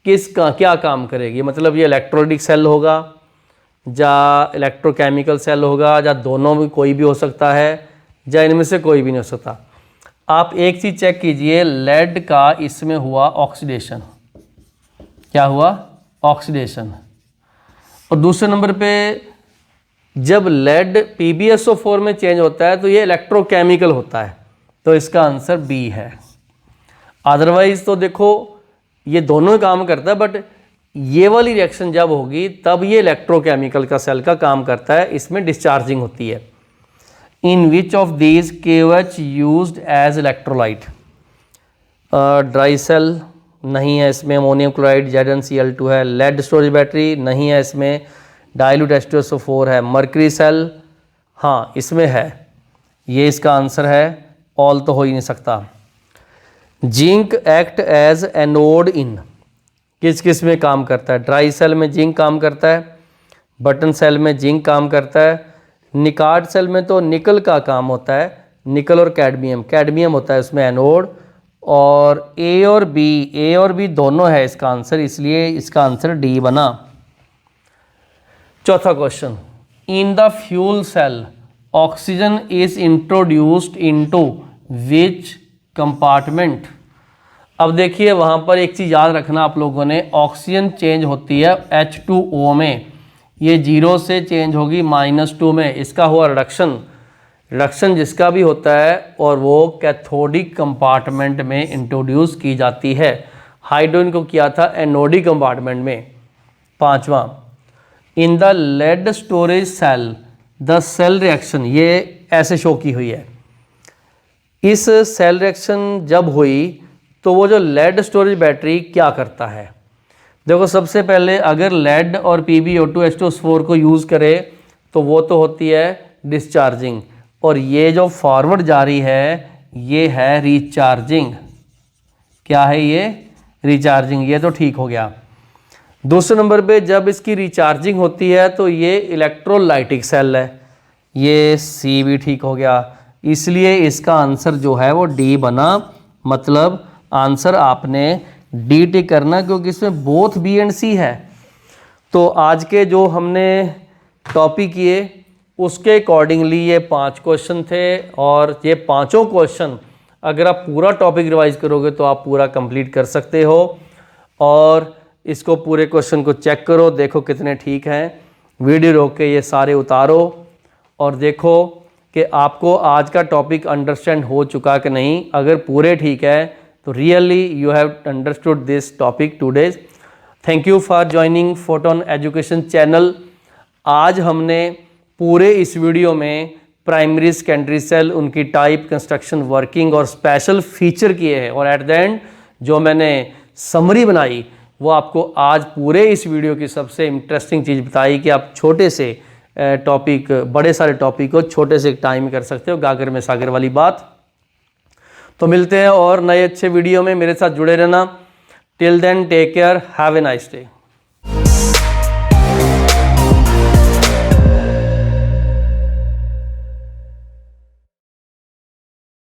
किसका क्या काम करेगी। मतलब ये इलेक्ट्रोलाइटिक सेल होगा या इलेक्ट्रोकेमिकल सेल होगा, या दोनों में कोई भी हो सकता है, या इनमें से कोई भी नहीं हो सकता। आप एक चीज़ चेक कीजिए, लेड का इसमें हुआ ऑक्सीडेशन, क्या हुआ, ऑक्सीडेशन। और दूसरे नंबर पे जब लेड PbSO4 में चेंज होता है तो ये इलेक्ट्रोकेमिकल होता है, तो इसका आंसर बी है। अदरवाइज तो देखो ये दोनों ही काम करता है, बट ये वाली रिएक्शन जब होगी तब ये इलेक्ट्रोकेमिकल का सेल का काम करता है, इसमें डिस्चार्जिंग होती है। In which of these KOH used as electrolyte, dry cell नहीं है इसमें, अमोनियम क्लोराइड ZnCl2 है, लेड स्टोरेज बैटरी नहीं है इसमें, डाइल्यूट H2SO4 है, मर्करी सेल हाँ इसमें है, ये इसका आंसर है, ऑल तो हो ही नहीं सकता। जिंक एक्ट एज एनोड इन, किस किस में काम करता है? ड्राई सेल में जिंक काम करता है, बटन सेल में जिंक काम करता है, निकार्ड सेल में तो निकल का काम होता है, निकल और कैडमियम होता है उसमें एनोड। और ए और बी दोनों है इसका आंसर, इसलिए इसका आंसर डी बना। चौथा question, in the fuel cell oxygen is introduced into which compartment. अब देखिए वहाँ पर एक चीज़ याद रखना आप लोगों ने, ऑक्सीजन चेंज होती है H2O में, ये 0 से चेंज होगी -2 में, इसका हुआ रिडक्शन जिसका भी होता है और वो कैथोडिक कंपार्टमेंट में इंट्रोड्यूस की जाती है। हाइड्रोजन को किया था एनोडिक कंपार्टमेंट में। पांचवा, in the lead storage cell the cell reaction, ये ऐसे शो की हुई है। इस सेल रिएक्शन जब हुई तो वो जो लेड स्टोरेज बैटरी क्या करता है? देखो सबसे पहले अगर लेड और PbO2H2O4 को यूज़ करे तो वो तो होती है डिस्चार्जिंग, और ये जो फॉरवर्ड जा रही है ये है रिचार्जिंग। क्या है ये? रिचार्जिंग। ये तो ठीक हो गया। दूसरे नंबर पे जब इसकी रिचार्जिंग होती है तो ये इलेक्ट्रोलाइटिक सेल है, ये सी भी ठीक हो गया। इसलिए इसका आंसर जो है वो डी बना, मतलब आंसर आपने डी टिक करना, क्योंकि इसमें बोथ बी एंड सी है। तो आज के जो हमने टॉपिक किए उसके अकॉर्डिंगली ये 5 क्वेश्चन थे, और ये पांचों क्वेश्चन अगर आप पूरा टॉपिक रिवाइज करोगे तो आप पूरा कंप्लीट कर सकते हो। और इसको पूरे क्वेश्चन को चेक करो, देखो कितने ठीक हैं, वीडियो रोक के ये सारे उतारो और देखो कि आपको आज का टॉपिक अंडरस्टैंड हो चुका कि नहीं। अगर पूरे ठीक है तो really you have understood this topic today. Thank you for joining photon education channel. आज हमने पूरे इस वीडियो में प्राइमरी सेकेंडरी सेल, उनकी टाइप, कंस्ट्रक्शन, वर्किंग और स्पेशल फीचर किए हैं, और एट द एंड जो मैंने समरी बनाई वो आपको आज पूरे इस वीडियो की सबसे इंटरेस्टिंग चीज़ बताई कि आप छोटे से टॉपिक, बड़े सारे टॉपिक को छोटे से टाइम में कर सकते हो, गागर में सागर वाली बात। तो मिलते हैं और नए अच्छे वीडियो में, मेरे साथ जुड़े रहना। Till then take care, have a nice day.